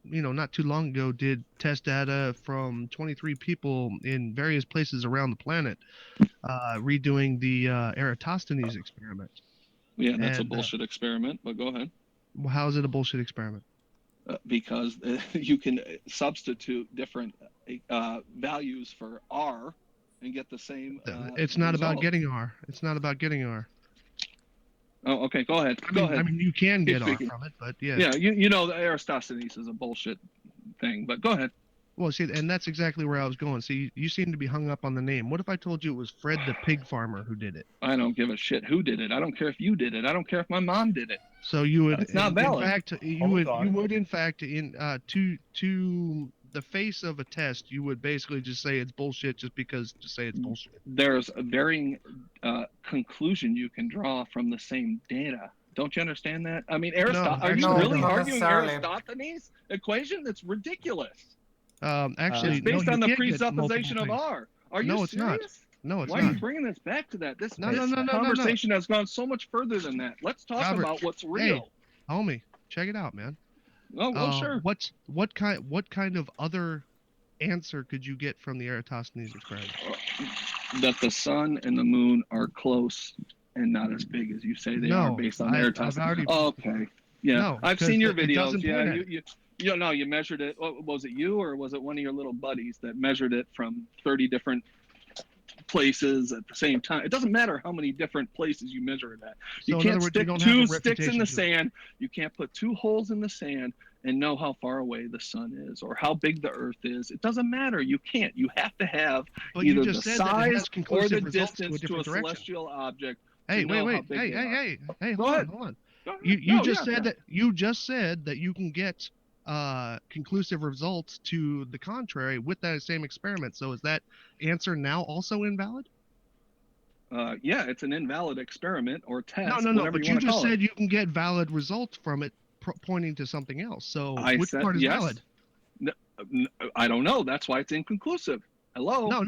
not too long ago did test data from 23 people in various places around the planet, redoing the Eratosthenes experiment. Yeah, that's a And bullshit experiment, but go ahead. how is it a bullshit experiment? Because you can substitute different values for R and get the same It's not about result. getting R. It's not about getting R. Oh, okay, go ahead. I mean, you can Keep get R speaking. from it, but yeah. Yeah, you know the Eratosthenes is a bullshit thing, but go ahead. Well, see, and that's exactly where I was going. See, you seem to be hung up on the name. What if I told you it was Fred the pig farmer who did it? I don't give a shit who did it. I don't care if you did it. I don't care if my mom did it. So you would, That's not valid. in fact, you would in fact, to the face of a test, you would basically just say it's bullshit just because to say it's bullshit. There's a varying conclusion you can draw from the same data. Don't you understand that? I mean, are you actually, really no. arguing Necessarily. Aristophanes' equation? That's ridiculous. Actually, It's based no, on you the can't get presupposition of multiple R. Are you No, it's not. serious? No, it's Why not. are you bringing this back to that? This No, conversation has gone so much further than that. Let's talk Robert, about what's hey, real. Homie, check it out, man. Oh, well, sure. What kind of other answer could you get from the Eratosthenes experiment? That the sun and the moon are close and not as big as you say they are based on Eratosthenes. Okay. Yeah, No, I've seen your it doesn't videos. Yeah, point at you measured it. Was it you or was it one of your little buddies that measured it from 30 different places at the same time? It doesn't matter how many different places you measure it at. You can't stick two sticks in the sand. You can't put two holes in the sand and know how far away the sun is or how big the earth is. It doesn't matter. You can't. You have to have either the size or the distance to a celestial object. Hey, wait. Hey, hold on. You just said that you can get conclusive results to the contrary with that same experiment. So is that answer now also invalid? Yeah, it's an invalid experiment or test. No. But you just said you can get valid results from it pointing to something else. So which part is valid? No, I don't know. That's why it's inconclusive. Hello? No.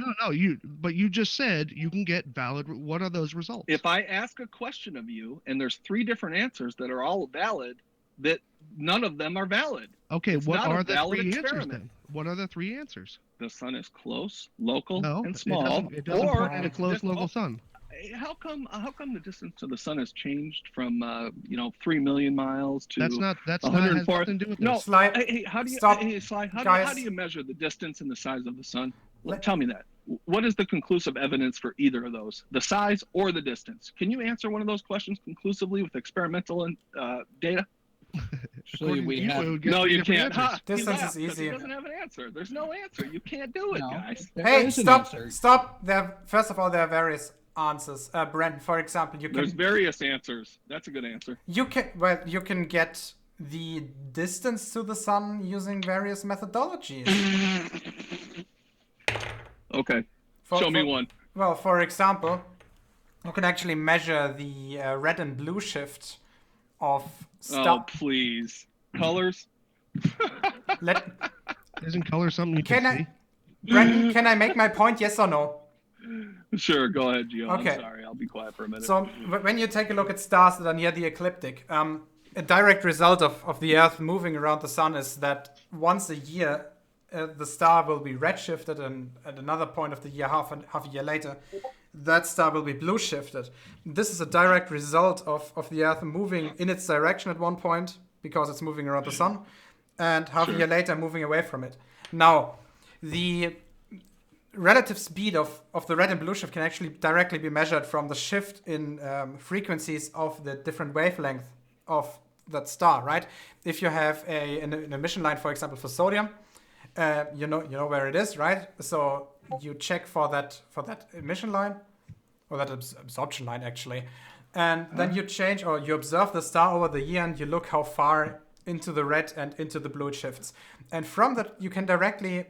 But you just said you can get valid. What are those results? If I ask a question of you and there's three different answers that are all valid, that none of them are valid. Okay, what are the three answers then? What are the three answers? The sun is close, local, and small. It doesn't point at a close local sun. How come the distance to the sun has changed from 3 million miles to that's not 104? has nothing to do with no. this. Slide. Hey, how do you Stop. Slide, Guys. how do you measure the distance and the size of the sun? Tell me that. What is the conclusive evidence for either of those, the size or the distance? Can you answer one of those questions conclusively with experimental data? According to you, it would get No, three you different can't. answers. Distance is He easy. doesn't have an answer. There's no answer. You can't do it, guys. Hey, stop. First of all, there are various answers. Brandon, for example, There's various answers. That's a good answer. you can get the distance to the sun using various methodologies. Okay. Show me one. Well, for example, you can actually measure the red and blue shift of Oh, please. Colors? Isn't color something you can see? Brandon, can I make my point? Yes or no? Sure, go ahead, Gio. Okay. I'm sorry. I'll be quiet for a minute. So when you take a look at stars that are near the ecliptic, a direct result of the Earth moving around the sun is that once a year, the star will be redshifted, and at another point of the year, half a year later, that star will be blue shifted. This is a direct result of the Earth moving in its direction at one point because it's moving around the sun, and half a year later moving away from it. Now, the relative speed of the red and blue shift can actually directly be measured from the shift in frequencies of the different wavelength of that star, right? If you have an emission line, for example, for sodium, you know where it is, right? So you check for that emission line, or that absorption line actually, and then you change or you observe the star over the year and you look how far into the red and into the blue it shifts, and from that you can directly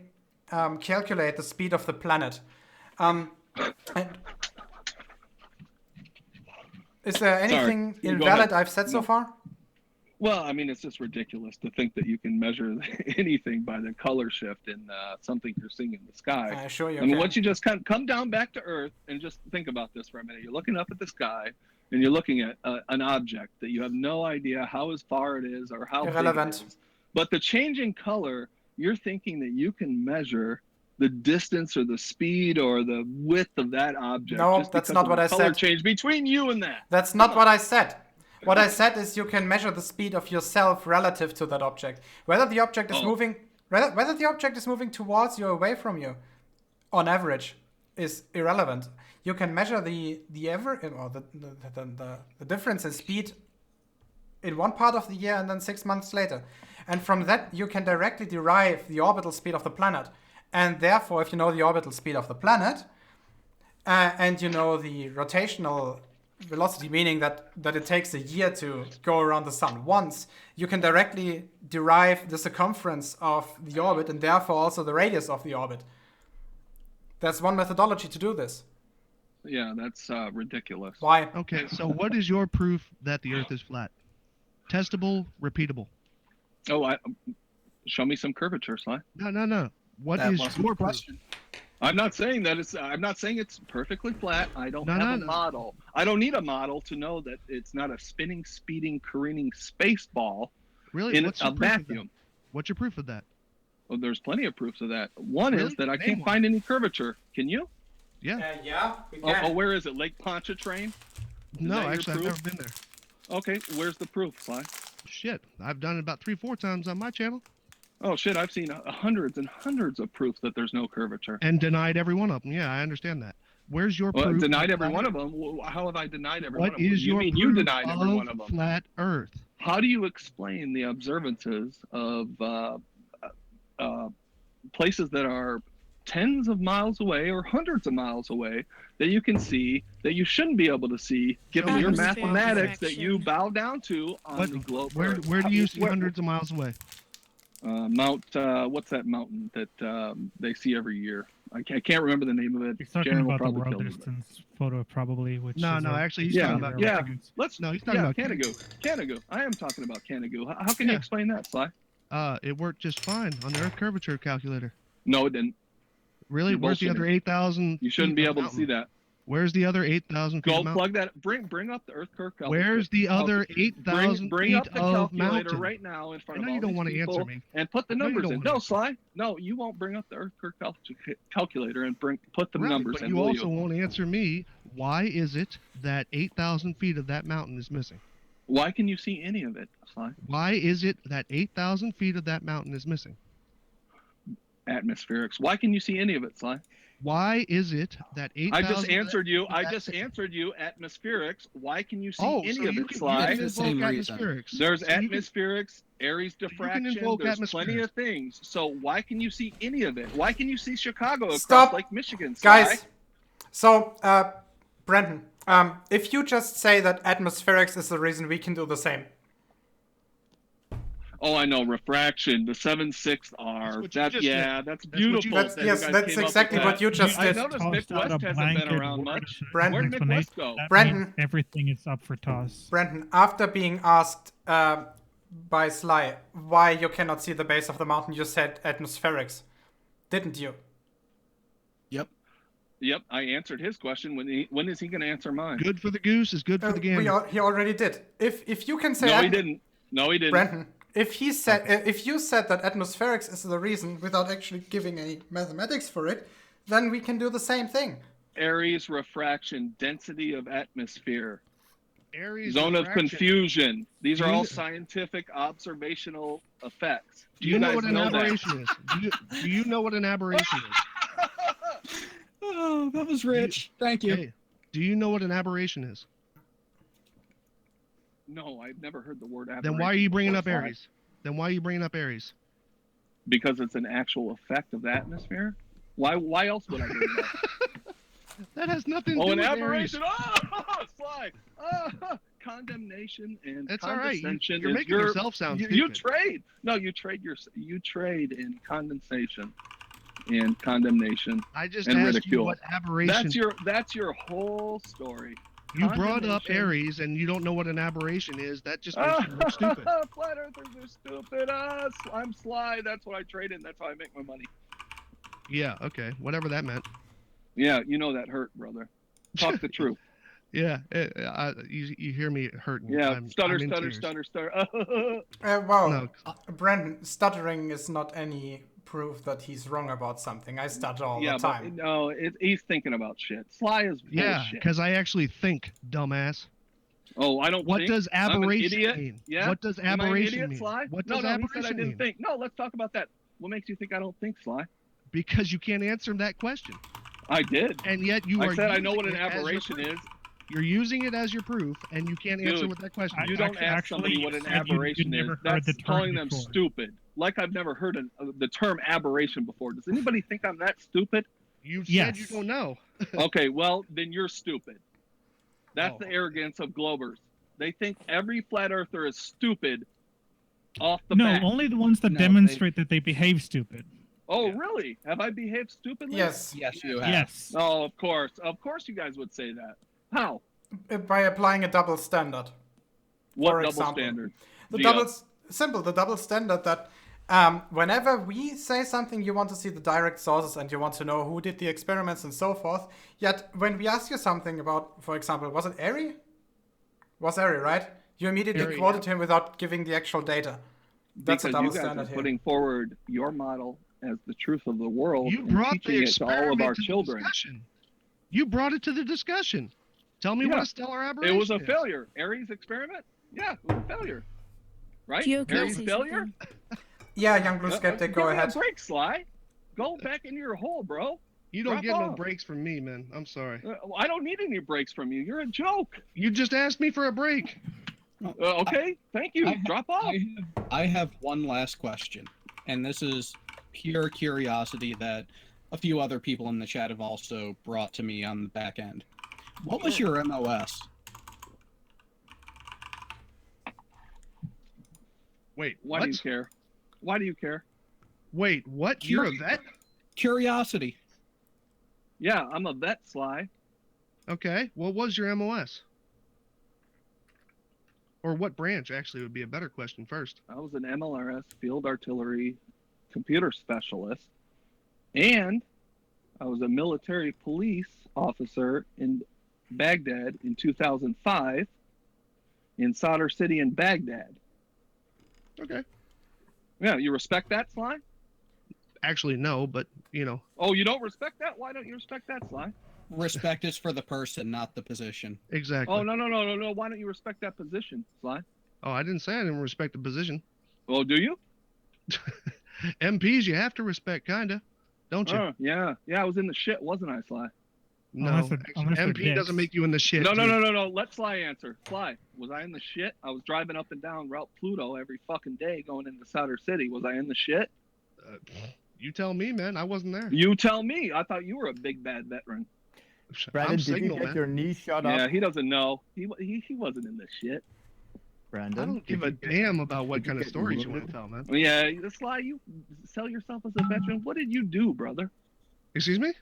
calculate the speed of the planet. And is there anything invalid I've said so far? Well, I mean, it's just ridiculous to think that you can measure anything by the color shift in something you're seeing in the sky. I assure you. I mean, once you just come down back to Earth and just think about this for a minute. You're looking up at the sky and you're looking at an object that you have no idea how far it is or how irrelevant. Big it is. But the changing color, you're thinking that you can measure the distance or the speed or the width of that object. No, just that's not what I said. color change between you and that. That's not what I said. What I said is you can measure the speed of yourself relative to that object. Whether the object is moving, whether the object is moving towards you or away from you, on average, is irrelevant. You can measure the difference in speed in one part of the year and then 6 months later, and from that you can directly derive the orbital speed of the planet. And therefore, if you know the orbital speed of the planet, and you know the rotational velocity, meaning that it takes a year to go around the sun once, you can directly derive the circumference of the orbit and therefore also the radius of the orbit. That's one methodology to do this. Yeah, that's ridiculous. Why? Okay, so what is your proof that the Earth is flat? Testable, repeatable. Show me some curvature, Sly. No. What is your question? I'm not saying that I'm not saying it's perfectly flat. I don't have a model. I don't need a model to know that it's not a spinning, speeding, careening space ball in a vacuum. What's your proof of that? Well, there's plenty of proofs of that. One is that I can't find any curvature. Can you? Yeah. Yeah, we can. Where is it? Lake Pontchartrain? No, actually, I've never been there. Okay, where's the proof, Sly? Shit, I've done it about 3-4 times on my channel. Oh shit, I've seen hundreds and hundreds of proofs that there's no curvature. And denied every one of them. Yeah, I understand that. Where's your proof? Denied every one of them? How have I denied every one of them? What is your proof you denied every one of them? Flat Earth? How do you explain the observances of places that are tens of miles away or hundreds of miles away that you can see that you shouldn't be able to see given your mathematics that you bow down to on the globe? Where do you see hundreds of miles away? What's that mountain that they see every year? I can't remember the name of it. He's talking about the world distance photo, probably. Which actually, he's talking about he's talking about Canagoo. Canagoo. I am talking about Canagoo. How can you explain that, Sly? It worked just fine on the Earth curvature calculator. No, it didn't. Really? Where's the other 8,000? You shouldn't be able to see that. Where's the other 8,000 feet? Go plug that. Bring up the Earth curve calculator. Where's the other 8,000 Bring feet up the of calculator mountain? right now in front I of know all you don't these want to people answer me. and put the numbers in. No, Sly. No, you won't bring up the Earth curve calculator and put the numbers in. But you also won't answer me. Why is it that 8,000 feet of that mountain is missing? Why can you see any of it, Sly? Why is it that 8,000 feet of that mountain is missing? Atmospherics. Why can you see any of it, Sly? Why is it that 8,000... I just answered you. Atmospherics. Why can you see any of it, Sly? There's atmospherics. There's atmospherics, Aries diffraction. There's plenty of things. So why can you see any of it? Why can you see Chicago across Lake Michigan, Sly? Guys. So, Brendan, if you just say that atmospherics is the reason, we can do the same. Oh, I know, refraction, the 7/6 R. That's beautiful. That's exactly what you just did. I noticed Mick West hasn't been around much. Brendan, Where'd Mick West go? Brendan, everything is up for toss. Brendan, after being asked by Sly why you cannot see the base of the mountain, you said atmospherics, didn't you? Yep, I answered his question. When is he going to answer mine? Good for the goose is good for the gander. He already did. If you can say no, he didn't. No, he didn't. Brendan, if you said that atmospherics is the reason without actually giving any mathematics for it, then we can do the same thing. Aries refraction, density of atmosphere, Aries zone refraction. of confusion. These are all scientific observational effects. Do you know what an aberration is? Do you know what an aberration is? Oh, that was rich. Thank you. Hey, do you know what an aberration is? No, I've never heard the word aberration. Then why are you bringing up Aries? Because it's an actual effect of the atmosphere. Why else would I bring it up? That has nothing to Oh, do an with aberration! Aries. Oh, Sly! Oh, condemnation and It's all right. condescension. You're is making yourself sound you stupid. trade. No, you trade in condensation and condemnation I just and asked ridicule. you what aberration. That's your whole story. You brought up Condemnation. Aries, and you don't know what an aberration is. That just makes you look stupid. Flat earthers are stupid. I'm Sly. That's what I trade in. That's how I make my money. Yeah. Okay. Whatever that meant. Yeah, you know that hurt, brother. Talk the truth. Yeah. You hear me hurting. Yeah, stutter, I'm in stutter, tears. stutter, stutter. Well, No. Brandon, stuttering is not any proof that he's wrong about something. I stutter all the time. But no, he's thinking about shit. Sly is full Yeah, of shit. because I actually think, dumbass. Oh, I don't What think. does I'm an aberration idiot. mean? Yeah? What does Am I an aberration idiot, mean? Sly? What No, does he said aberration I didn't mean? think. No, let's talk about that. What makes you think I don't think, Sly? Because you can't answer that question, I did. and yet you I are. said I know what using an it as your aberration proof. is. You're using it as your proof, and you can't answer Dude, with that question. You don't ask somebody what an aberration is. That's calling them stupid. Like I've never heard the term aberration before. Does anybody think I'm that stupid? You said you don't know. Okay, well, then you're stupid. That's Oh. the arrogance of Globers. They think every flat earther is stupid off the bat. No, only the ones that demonstrate that they behave stupid. Oh, really? Have I behaved stupidly? Yes. Yes, you have. Yes. Oh, of course. Of course you guys would say that. How? By applying a double standard. What For double example. standard? The double standard that whenever we say something, you want to see the direct sources and you want to know who did the experiments and so forth. Yet when we ask you something about, for example, was it Airy? Was Airy, right? You immediately Airy, quoted him without giving the actual data. That's a because double you guys standard are here. putting forward your model as the truth of the world You and brought teaching the it to all of experiment our to the children. discussion. You brought it to the discussion. Tell me what Yeah. a stellar aberration It was a is. failure. Aries experiment? Yeah, it was a failure. Right? Gio, can I Aries say failure? something? Yeah, young blue skeptic, go Give me ahead. a break, Sly. Go back into your hole, bro. You don't Drop get no off. breaks from me, man. I'm sorry. I don't need any breaks from you. You're a joke. You just asked me for a break. Okay, thank you. Drop off. I have one last question, and this is pure curiosity that a few other people in the chat have also brought to me on the back end. What was your MOS? Wait, Why what? do you care? Why do you care? Wait, what? You're a vet? Curiosity. Yeah, I'm a vet, Sly. Okay. What was your MOS? Or what branch, actually, would be a better question first. I was an MLRS field artillery computer specialist, and I was a military police officer in Baghdad in 2005, in Sadr City in Baghdad. Okay. Yeah, you respect that, Sly? Actually, no, but, you know. Oh, you don't respect that? Why don't you respect that, Sly? Respect is for the person, not the position. Exactly. Oh, no. Why don't you respect that position, Sly? Oh, I didn't say I didn't respect the position. Oh, do you? MPs, you have to respect, kinda. Don't you? Yeah, I was in the shit, wasn't I, Sly? No, Unless actually, they're MP doesn't make you in the shit. No. dude. Let Sly answer. Sly, was I in the shit? I was driving up and down Route Pluto every fucking day going into Sadr City. Was I in the shit? You tell me, man. I wasn't there. You tell me. I thought you were a big bad veteran. Brandon, I'm did signal, you get man. your knee shot Yeah, up? he doesn't know. He wasn't in the shit. Brandon, I don't give a damn about what kind of stories you want to tell, man. Yeah, Sly, you sell yourself as a veteran. What did you do, brother? Excuse me?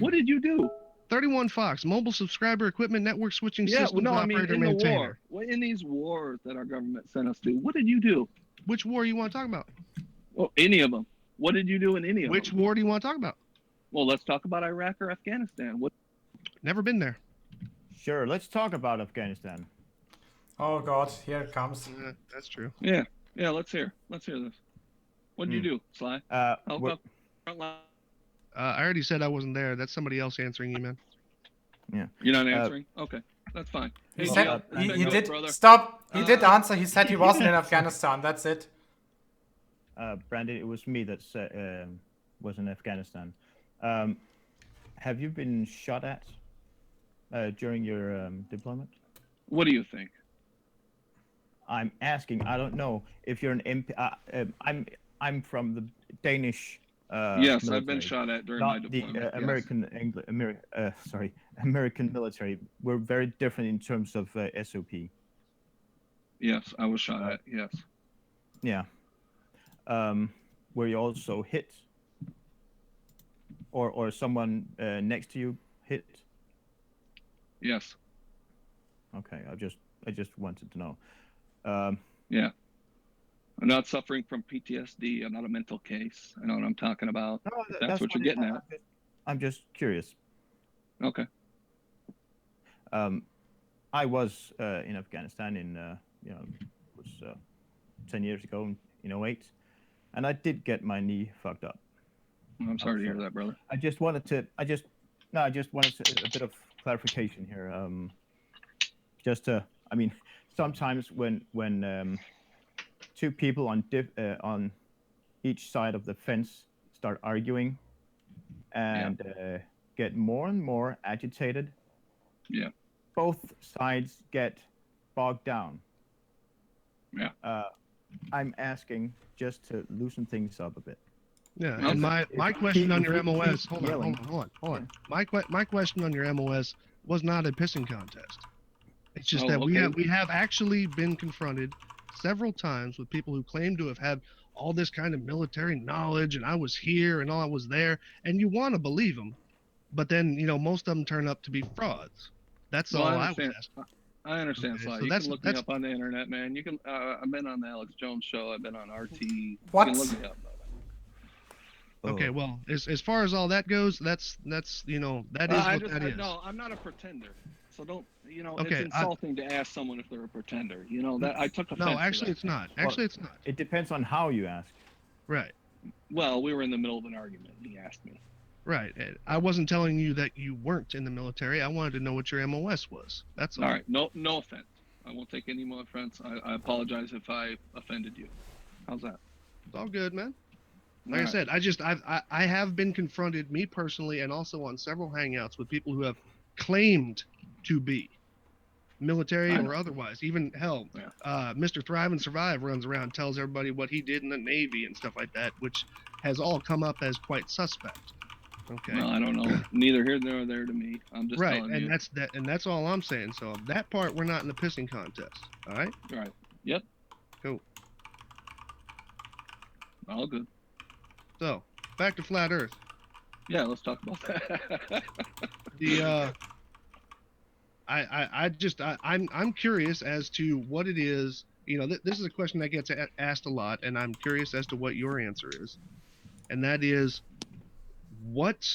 What did you do? 31 Fox, mobile subscriber equipment network switching Yeah, systems no, I mean operator in the maintainer. war. Well, in these wars that our government sent us to, what did you do? Which war you want to talk about? Well, any of them. What did you do in any of Which them? war do you want to talk about? Well, let's talk about Iraq or Afghanistan. What? Never been there. Sure, let's talk about Afghanistan. Oh god, here it comes. That's true. Yeah, let's hear this. What did you do, Sly? Help we're- up front line. I already said I wasn't there. That's somebody else answering you, man. Yeah. You're not answering? Okay, that's fine. He Hey, said Gio, he let's go, did brother. stop. He did answer. He said he wasn't in Afghanistan. That's it. Brandon, it was me that was in Afghanistan. Have you been shot at during your deployment? What do you think? I'm asking. I don't know if you're an MP. I'm from the Danish Yes, I've been military. shot at during my Not the deployment. American military. We're very different in terms of SOP. Yes, I was shot at. Yes. Yeah. Were you also hit, or someone next to you hit? Yes. Okay, I just wanted to know. Yeah. I'm not suffering from PTSD. I'm not a mental case. I know what I'm talking about. No, That's what you're getting at. I'm just curious. Okay. I was in Afghanistan in it was 10 years ago in 08, and I did get my knee fucked up. I'm sorry to hear that, brother. I just wanted a bit of clarification here. I mean, sometimes when two people on each side of the fence start arguing and get more and more agitated, both sides get bogged down. I'm asking just to loosen things up a bit. Yeah, and my question on your MOS. Hold on. My question on your MOS was not a pissing contest. It's just that we have actually been confronted several times with people who claim to have had all this kind of military knowledge, and I was here and I was there, and you want to believe them, but then most of them turn up to be frauds. That's all I was asking. I understand, Okay, Sly. so You can look me up on the internet, man. You can. I've been on the Alex Jones show. I've been on RT. What? You can look me up. Okay, well, as far as all that goes, that is what that is. No, I'm not a pretender. So don't, it's insulting to ask someone if they're a pretender. That I took offense. No, actually, it's not. Actually, it's not. It depends on how you ask. Right. Well, we were in the middle of an argument. He asked me. Right. I wasn't telling you that you weren't in the military. I wanted to know what your MOS was. That's all. All right. No offense. I won't take any more offense. I apologize if I offended you. How's that? It's all good, man. Like I said, I have been confronted, me personally, and also on several hangouts with people who have claimed to be military or otherwise. Even hell, Mr. Thrive and Survive runs around and tells everybody what he did in the Navy and stuff like that, which has all come up as quite suspect. Okay. Well, I don't know. Neither here nor there to me. I'm just telling you. And that's all I'm saying. So that part, we're not in the pissing contest. All right. Right. Yep. Cool. All good. So back to flat Earth. Yeah, let's talk about that. I'm curious as to what it is. This is a question that gets asked a lot, and I'm curious as to what your answer is, and that is, what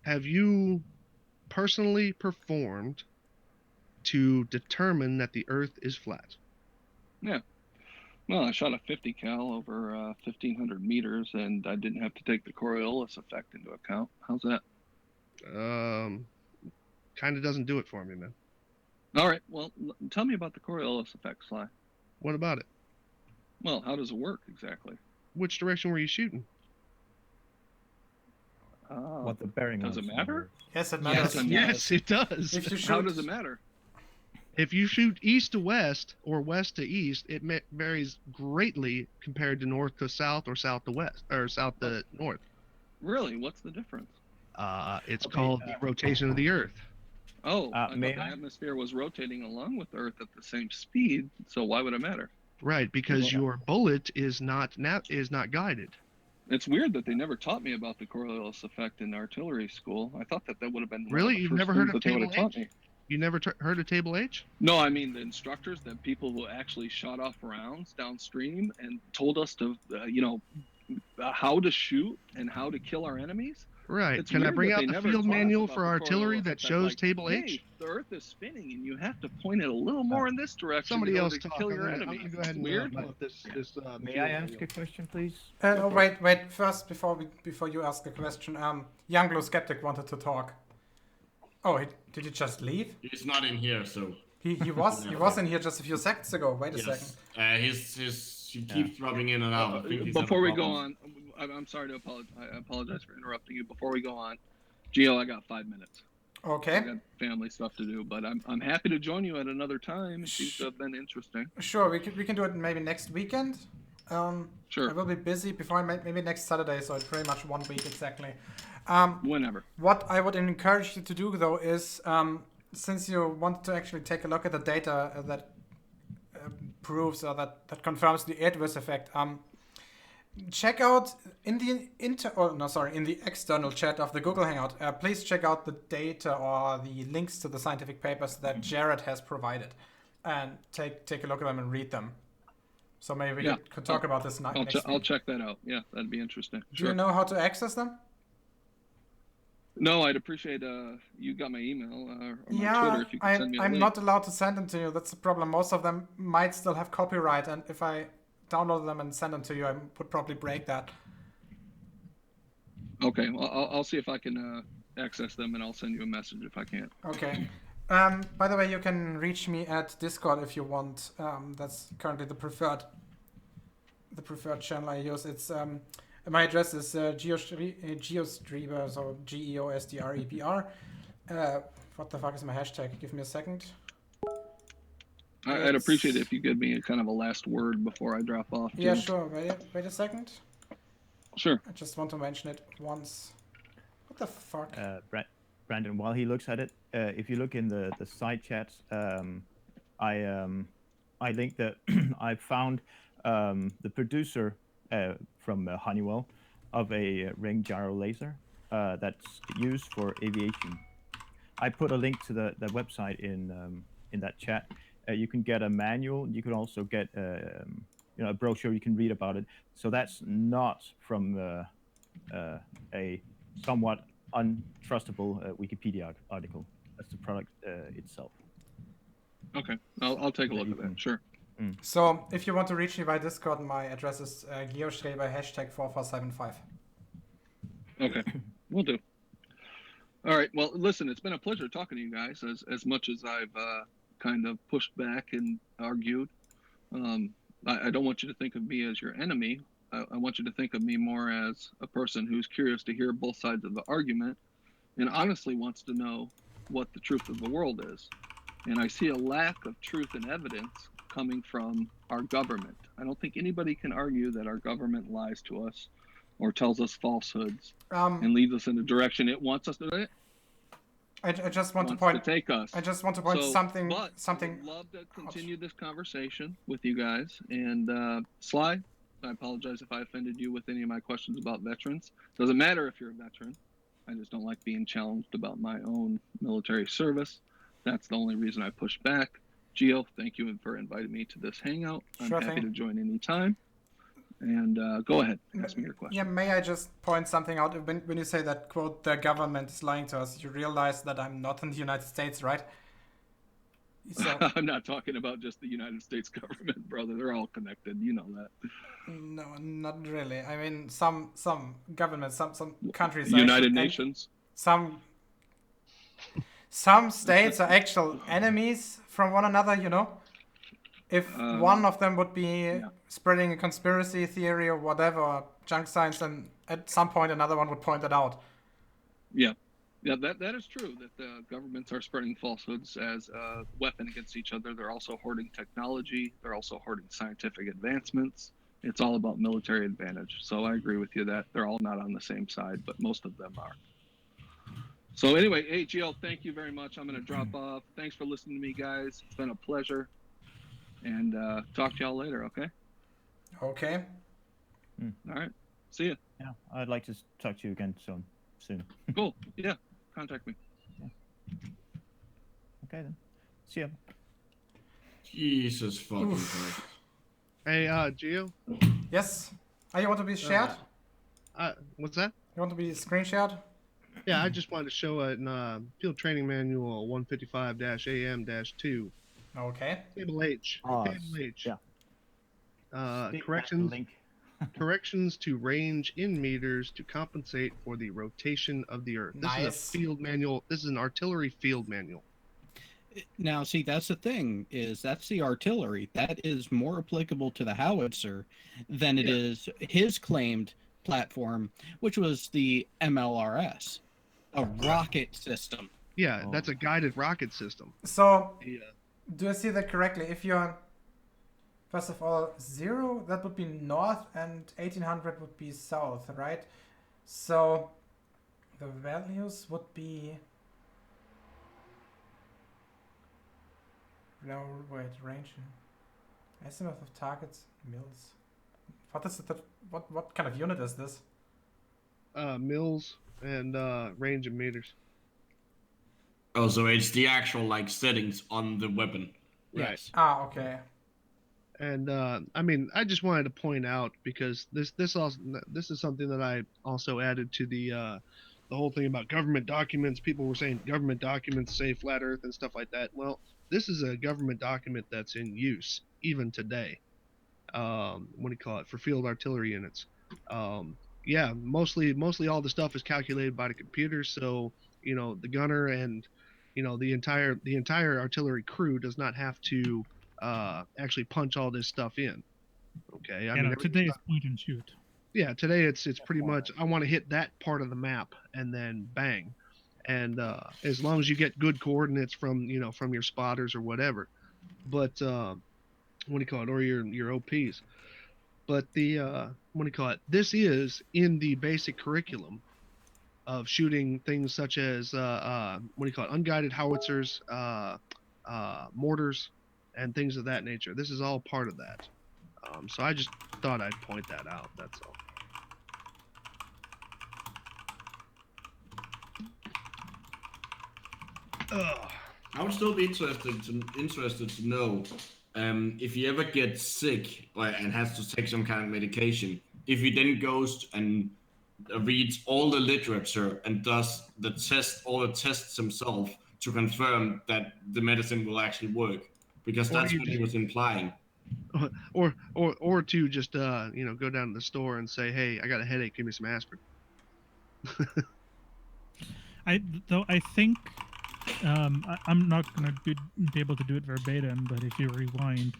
have you personally performed to determine that the Earth is flat? Yeah. Well, I shot a 50 cal over 1,500 meters, and I didn't have to take the Coriolis effect into account. How's that? Kind of doesn't do it for me, man. All right. Well, tell me about the Coriolis effect, Sly. What about it? Well, how does it work exactly? Which direction were you shooting? What the bearing does it matter? Yes, it matters. Yes, it does. How does it matter? If you shoot east to west or west to east, it varies greatly compared to north to south or south to west or south to north. Really? What's the difference? It's called the rotation of the Earth. Oh, I thought the atmosphere was rotating along with Earth at the same speed, so why would it matter? Right, because your bullet is not guided. It's weird that they never taught me about the Coriolis effect in artillery school. I thought that would have been really. You've never heard of Table H? You never heard of Table H? No, I mean the instructors, the people who actually shot off rounds downstream and told us to, how to shoot and how to kill our enemies. Right. It's Can I bring weird out that the they field never taught us manual about for the artillery Coriolis that effect, shows like, Table hey, H? the Earth is spinning and you have to point it a little more in this direction. Somebody else to kill your enemies. I'm gonna go ahead and weird. pull up this May I ask a question, please? Wait. First, before you ask a question, Young Blue Skeptic wanted to talk. Oh, did he just leave? He's not in here, so. He was in here just a few seconds ago. Wait a second. He keeps rubbing in and out. Before we go on, I'm sorry to apologize. I apologize for interrupting you. Before we go on, Gio, I got 5 minutes. Okay. I got family stuff to do, but I'm happy to join you at another time. It seems to have been interesting. Sure, we can do it maybe next weekend. Sure. I will be busy before maybe next Saturday, so it's pretty much 1 week exactly. Whenever. What I would encourage you to do though is, since you want to actually take a look at the data that proves or that confirms the adverse effect, check out in the in the external chat of the Google Hangout. Please check out the data or the links to the scientific papers that Jared has provided, and take a look at them and read them. So maybe we could talk about this next week. I'll check that out. Yeah, that'd be interesting. Do you know how to access them? No, I'd appreciate you got my email or my Twitter if you could send me a I'm link. not allowed to send them to you. That's the problem. Most of them might still have copyright, and if I download them and send them to you, I would probably break that. Okay, well, I'll see if I can access them, and I'll send you a message if I can't. Okay. By the way, you can reach me at Discord if you want. That's currently the preferred channel I use. It's my address is Geostreber, so GEOSDREBR. What the fuck is my hashtag? Give me a second. I'd appreciate it if you give me a kind of a last word before I drop off. Yeah, sure. Wait a second. Sure. I just want to mention it once. What the fuck? Brandon, while he looks at it, if you look in the side chats, I linked that I found the producer from Honeywell of a ring gyro laser that's used for aviation. I put a link to the website in that chat. You can get a manual. You can also get a brochure. You can read about it. So that's not from a somewhat untrustable Wikipedia article. That's the product itself. Okay, I'll take a look at that. Sure. So if you want to reach me by Discord, my address is geoschreber #4475. Okay, we'll do. All right. Well, listen, it's been a pleasure talking to you guys. As much as I've kind of pushed back and argued, I don't want you to think of me as your enemy. I want you to think of me more as a person who's curious to hear both sides of the argument and honestly wants to know what the truth of the world is. And I see a lack of truth and evidence coming from our government. I don't think anybody can argue that our government lies to us or tells us falsehoods and leads us in the direction it wants us to. I just want to take us. I just want to point something. I would love to continue this conversation with you guys. And Sly, I apologize if I offended you with any of my questions about veterans. Doesn't matter if you're a veteran. I just don't like being challenged about my own military service. That's the only reason I pushed back. Geo, thank you for inviting me to this hangout. I'm happy to join anytime. And go ahead, ask me your question. Yeah, may I just point something out? When you say that, quote, the government is lying to us, you realize that I'm not in the United States, right? So, I'm not talking about just the United States government, brother. They're all connected. You know that. No, not really. I mean, some governments, some countries. United Nations. Some states are actual enemies from one another, you know? If one of them would be spreading a conspiracy theory or whatever, junk science, then at some point another one would point it out. Yeah. Yeah, that is true, that the governments are spreading falsehoods as a weapon against each other. They're also hoarding technology. They're also hoarding scientific advancements. It's all about military advantage. So I agree with you that they're all not on the same side, but most of them are. So anyway, hey, Gio, thank you very much. I'm going to drop off. Thanks for listening to me, guys. It's been a pleasure. And talk to y'all later, okay? Okay. All right. See ya. Yeah, I'd like to talk to you again soon. Cool. Yeah. Contact me. Yeah. Okay, then. See ya. Jesus fucking Christ. Hey, Gio? Yes? You want to be shared? What's that? You want to be screen shared? Yeah, I just wanted to show it in Field Training Manual 155-AM-2. Okay. Table H. Table H. Yeah. Corrections to range in meters to compensate for the rotation of the Earth. This is a field manual. This is an artillery field manual. Now, see, that's the thing, is that's the artillery. That is more applicable to the howitzer than it is his claimed platform, which was the MLRS, a rocket system. Yeah, that's a guided rocket system. So, do I see that correctly? If you're first of all, 0, that would be north, and 1800 would be south, right? So the values would be... No, wait, range. Estimate of targets, mils. What is it? What kind of unit is this? Mils and range in meters. Oh, so it's the actual like settings on the weapon. Yes. Ah, okay. And I mean, I just wanted to point out, because this is something that I also added to the whole thing about government documents. People were saying government documents say flat Earth and stuff like that. Well, this is a government document that's in use even today. What do you call it, for field artillery units? Yeah, mostly all the stuff is calculated by the computer. So the gunner and the entire artillery crew does not have to actually punch all this stuff in. Okay, I mean today is point and shoot. Yeah, today it's pretty much, I want to hit that part of the map and then bang. And as long as you get good coordinates from your spotters or whatever. But what do you call it, or your OPs. But the what do you call it, this is in the basic curriculum of shooting things such as what do you call it, unguided howitzers, mortars, and things of that nature. This is all part of that. So I just thought I'd point that out, that's all. I would still be interested to know if he ever gets sick and has to take some kind of medication, if he then goes and reads all the literature and does all the tests himself to confirm that the medicine will actually work, because that's what he was implying. Or to just go down to the store and say, hey, I got a headache, give me some aspirin. I think I'm not gonna be able to do it verbatim, but if you rewind,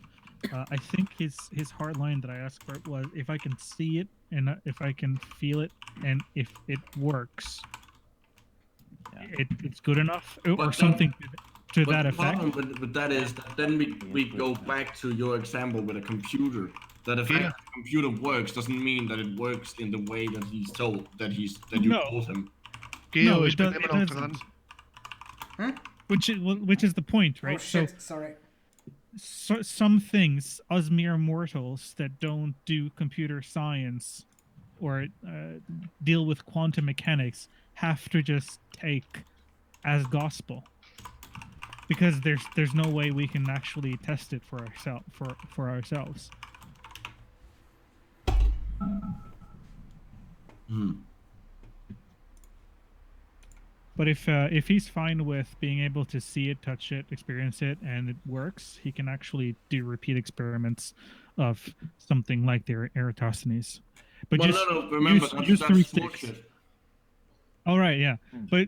I think his hard line that I asked for was, if I can see it and if I can feel it and if it works, it's good enough, or something to that effect. The problem with that is that then we go back to your example with a computer. That if the computer works doesn't mean that it works in the way that he's told, that you told him. No, it doesn't. Hmm? Which is the point, right? Oh shit! Sorry. So some things, us mere mortals that don't do computer science or deal with quantum mechanics, have to just take as gospel, because there's no way we can actually test it for ourselves. Hmm. But if he's fine with being able to see it, touch it, experience it, and it works, he can actually do repeat experiments of something like the Eratosthenes. But remember, use that's 3 sticks. bullshit. All right, yeah, but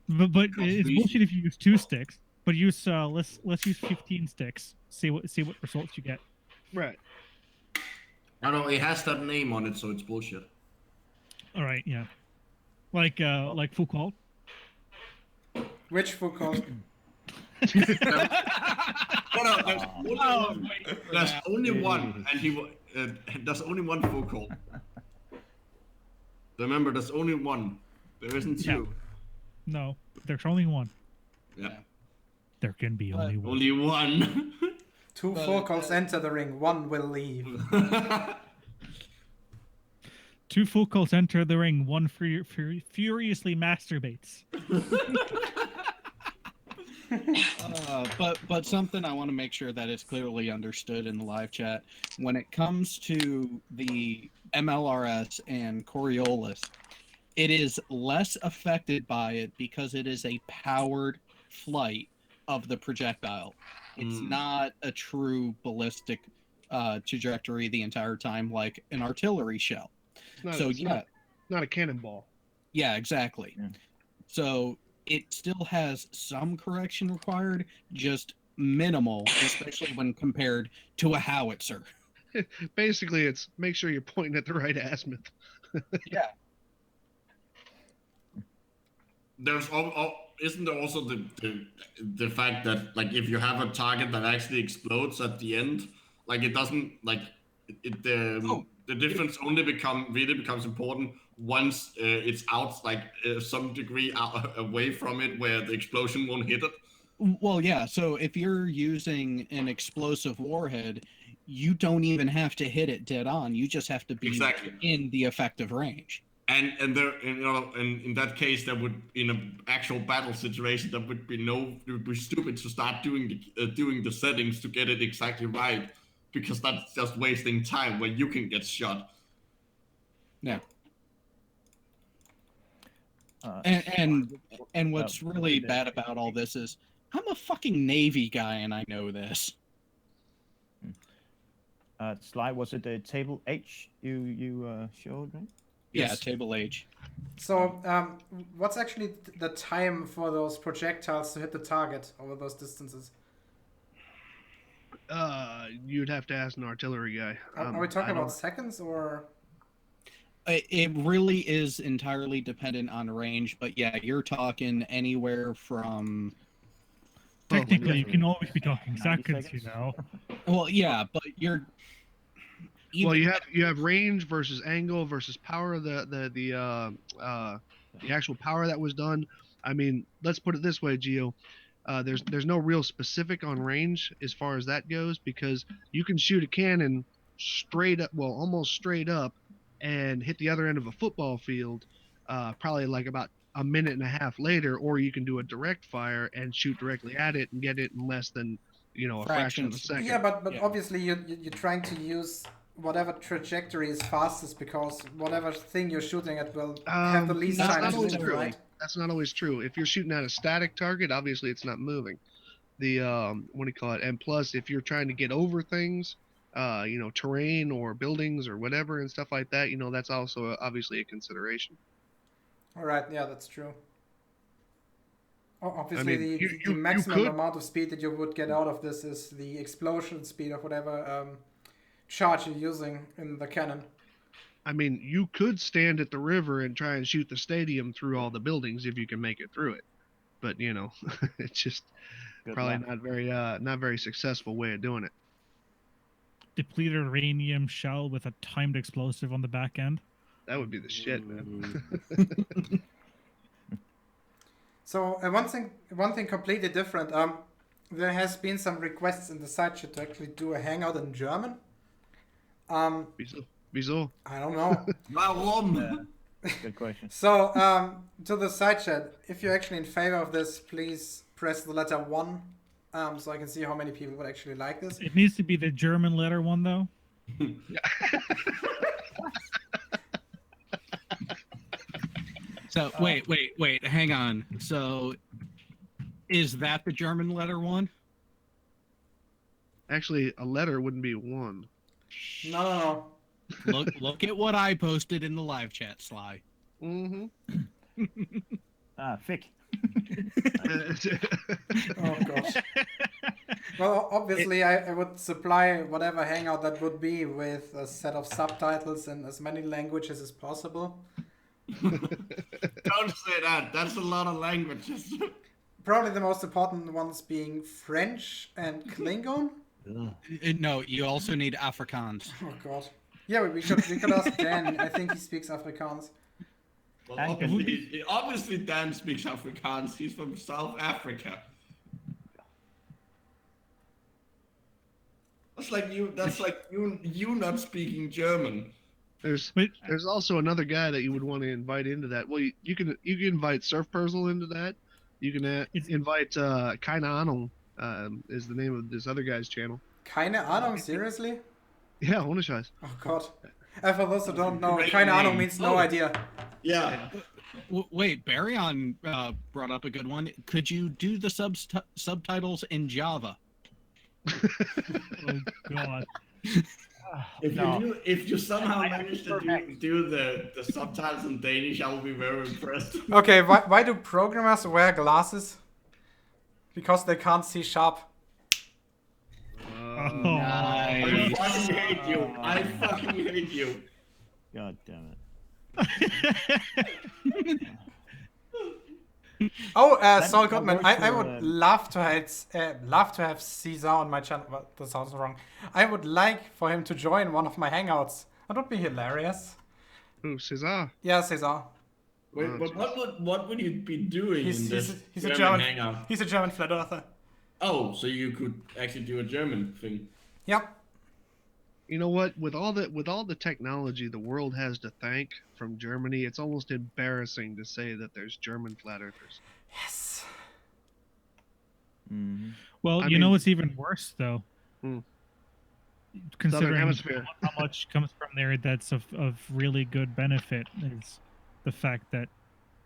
it's bullshit if you use 2 sticks. But use let's use 15 sticks. See what results you get. Right. I know it has that name on it, so it's bullshit. All right, yeah, like Foucault. Which Foucault? There's only one, and there's only one Foucault. Remember, there's only one. There isn't 2. No, there's only one. Yeah. There can be only one. Only one. 2 Foucaults enter the ring, 1 will leave. 2 Foucaults enter the ring, 1 furiously masturbates. But something I want to make sure that is clearly understood in the live chat. When it comes to the MLRS and Coriolis, it is less affected by it because it is a powered flight of the projectile. It's not a true ballistic trajectory the entire time like an artillery shell. Not a cannonball. Yeah, exactly. Yeah. So it still has some correction required, just minimal, especially when compared to a howitzer. Basically, it's make sure you're pointing at the right azimuth. Yeah. There's isn't there also the fact that, like, if you have a target that actually explodes at the end, Like it doesn't like the difference only really becomes important once it's out like some degree away from it where the explosion won't hit it. Well, yeah. So if you're using an explosive warhead, you don't even have to hit it dead on. You just have to be in the effective range. And in that case, there would, in an actual battle situation, it would be stupid to start doing the settings to get it exactly right, because that's just wasting time where you can get shot. Yeah. And what's really bad about all this is I'm a fucking Navy guy and I know this. Sly, was it the table H you showed, right? Yeah, table H. So, what's actually the time for those projectiles to hit the target over those distances? You'd have to ask an artillery guy. Are we talking about seconds or? It really is entirely dependent on range, but yeah, you're talking anywhere from. Technically, you can always be talking seconds, you know. Well, yeah, but you're. Well, you have range versus angle versus power. The actual power that was done. I mean, let's put it this way, Gio. There's no real specific on range as far as that goes, because you can shoot a cannon straight up, well, almost straight up, and hit the other end of a football field, probably like about a minute and a half later, or you can do a direct fire and shoot directly at it and get it in less than a fraction of a second. Yeah, but obviously you're trying to use whatever trajectory is fastest, because whatever thing you're shooting at will have the least time to move, right? That's not always true. If you're shooting at a static target, obviously it's not moving. The what do you call it? And plus, if you're trying to get over things, terrain or buildings or whatever and stuff like that, that's also obviously a consideration. All right, yeah, that's true. Obviously, the maximum amount of speed that you would get out of this is the explosion speed of whatever charge you're using in the cannon. I mean, you could stand at the river and try and shoot the stadium through all the buildings if you can make it through it, but it's just probably not very successful way of doing it. Depleted uranium shell with a timed explosive on the back end. That would be the shit, man. So one thing completely different. There has been some requests in the side chat to actually do a hangout in German. Wieso? I don't know. Warum? Good question. So to the side chat, if you're actually in favor of this, please press the letter 1, so I can see how many people would actually like this. It needs to be the German letter 1, though. So wait, hang on. So is that the German letter 1? Actually, a letter wouldn't be 1. No. Look at what I posted in the live chat, Sly. Mm-hmm. Fick. Oh gosh. Well, obviously I would supply whatever hangout that would be with a set of subtitles in as many languages as possible. Don't say that. That's a lot of languages. Probably the most important ones being French and Klingon. No, you also need Afrikaans. Oh god. Yeah, we could ask Dan. I think he speaks Afrikaans. Well, obviously Dan speaks Afrikaans. He's from South Africa. That's like you not speaking German. There's also another guy that you would want to invite into that. Well, you can invite Surf Persil into that. You can invite Keine Ahnung is the name of this other guy's channel. Keine Ahnung, seriously? Yeah, ohne Scheiß. Oh god. For those who don't know, Keine Ahnung means no idea. Yeah. Wait, Baryon brought up a good one. Could you do the subtitles in Java? Oh god. If you somehow manage to do the subtitles in Danish, I will be very impressed. Okay, why do programmers wear glasses? Because they can't see sharp. I Nice. fucking hate you. I fucking hate you. God damn it. Oh, That- Saul that Goodman. works I for, would love to have Caesar on my channel. Well, that sounds wrong. I would like for him to join one of my hangouts. That would be hilarious. Ooh, Cesar. Yeah, Caesar. Wait, but what would you be doing in this He's a German German hangout? He's a German flat earther. Oh, so you could actually do a German thing. Yep. You know what? With all the technology the world has to thank from Germany, it's almost embarrassing to say that there's German flat earthers. Yes. Mhm. Well, I you mean- know what's even worse though. Hmm. Considering Hemisphere. how much comes from there that's of really good benefit is the fact that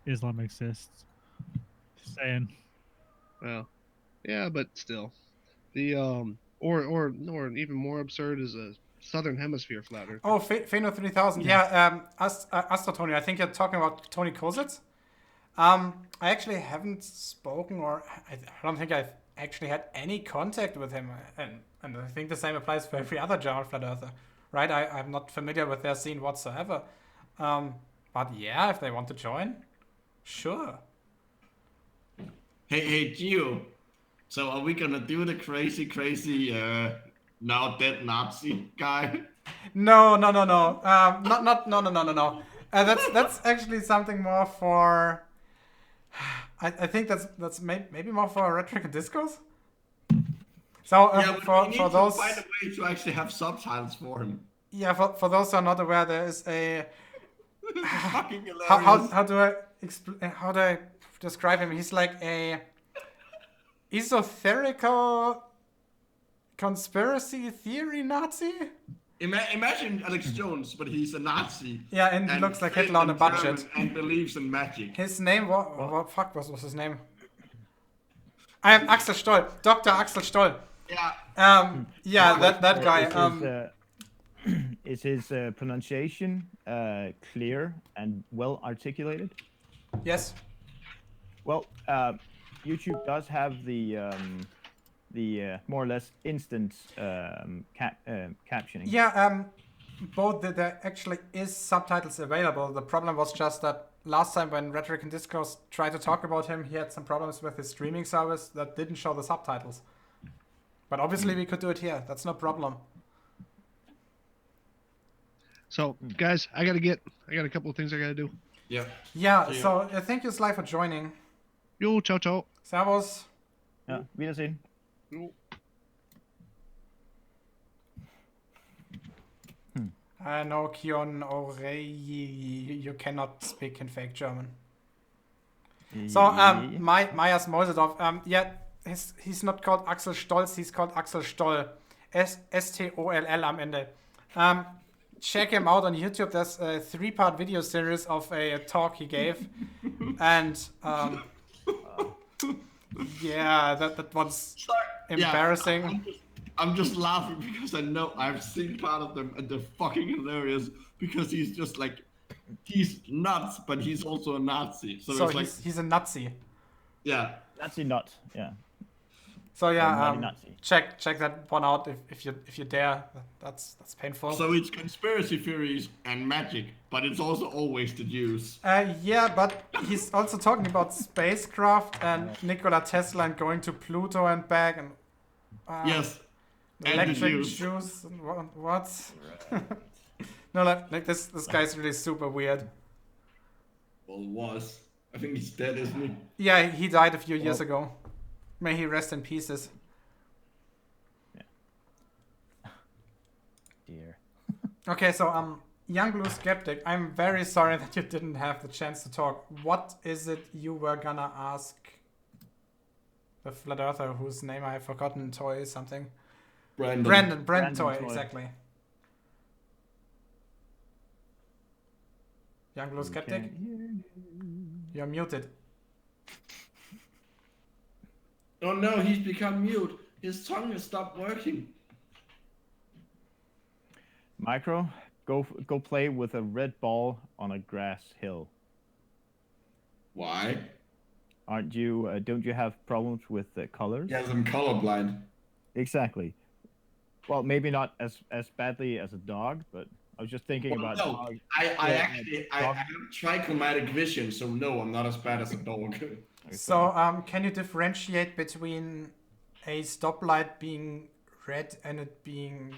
Islam exists. Just saying. Well, yeah, but still, the or even more absurd is a Southern Hemisphere flat earther. Oh, Feno 3000. Yeah. Astro Tony. I think you're talking about Tony Kozitz. I actually haven't spoken, or I don't think I've actually had any contact with him, and I think the same applies for every other German flat earther, right? I'm not familiar with their scene whatsoever. But yeah, if they want to join, sure. Hey, Gio. So are we gonna do the crazy, now dead Nazi guy? No. No. No. That's actually something more for. I think that's maybe more for Rhetoric and Discourse. So Yeah, but we for need to those, find a way to actually have subtitles for him. yeah, for those who are not aware, there is a Fucking hilarious. how do I how do I describe him? He's like a esoterical conspiracy theory Nazi. Imagine Alex Jones, but he's a Nazi. Yeah, and he looks like fake Hitler on a and German budget. and believes in magic. His name what fuck was his name? I am Axel Stoll, Dr. Axel Stoll. Yeah. Yeah, that guy. Is his pronunciation clear and well articulated? Yes. Well, YouTube does have the more or less instant captioning. Yeah, both there actually is subtitles available. The problem was just that last time when Rhetoric and Discourse tried to talk about him, he had some problems with his streaming service that didn't show the subtitles. But obviously we could do it here. That's no problem. So, guys, I got a couple of things I gotta do. Yeah. Yeah, Yeah. so thank you, Sly, for joining. Yo, ciao, ciao. Servus. Ja, Wiedersehen. Yo. I know, Kion Orei, you cannot speak in fake German. So, Majas Moisedorf, yeah, he's not called Axel Stolz, he's called Axel Stoll. S-T-O-L-L am Ende. Check him out on YouTube. There's a 3-part video series of a talk he gave. And, yeah, that was embarrassing. Yeah, I'm just laughing because I know I've seen part of them and they're fucking hilarious because he's just like, he's nuts, but he's also a Nazi. So it's like, he's a Nazi. yeah. Nazi nut. Yeah. So Naughty yeah, Nazi. check that one out if you dare. That's painful. So it's conspiracy theories and magic, but it's also always the Jews. Yeah, but he's also talking about spacecraft and Nikola Tesla and going to Pluto and back and Yes. And the electric Jews. shoes. And what? No, like this guy's really super weird. Well, was. I think he's dead, isn't he? Yeah, he died a few years ago. May he rest in pieces. Dear. Okay, so Young Blue Skeptic, I'm very sorry that you didn't have the chance to talk. What is it you were gonna ask the Flat Earther whose name I have forgotten? Toy something. Brandon Toy, exactly. Young Blue Skeptic, you're muted. Oh no, he's become mute. His tongue has stopped working. Micro, go play with a red ball on a grass hill. Why? Aren't you? Don't you have problems with the colors? Yes, I'm colorblind. Exactly. Well, maybe not as badly as a dog, but I was just thinking about. No, dogs. I Yeah, actually I have trichromatic vision, so no, I'm not as bad as a dog. So, can you differentiate between a stoplight being red and it being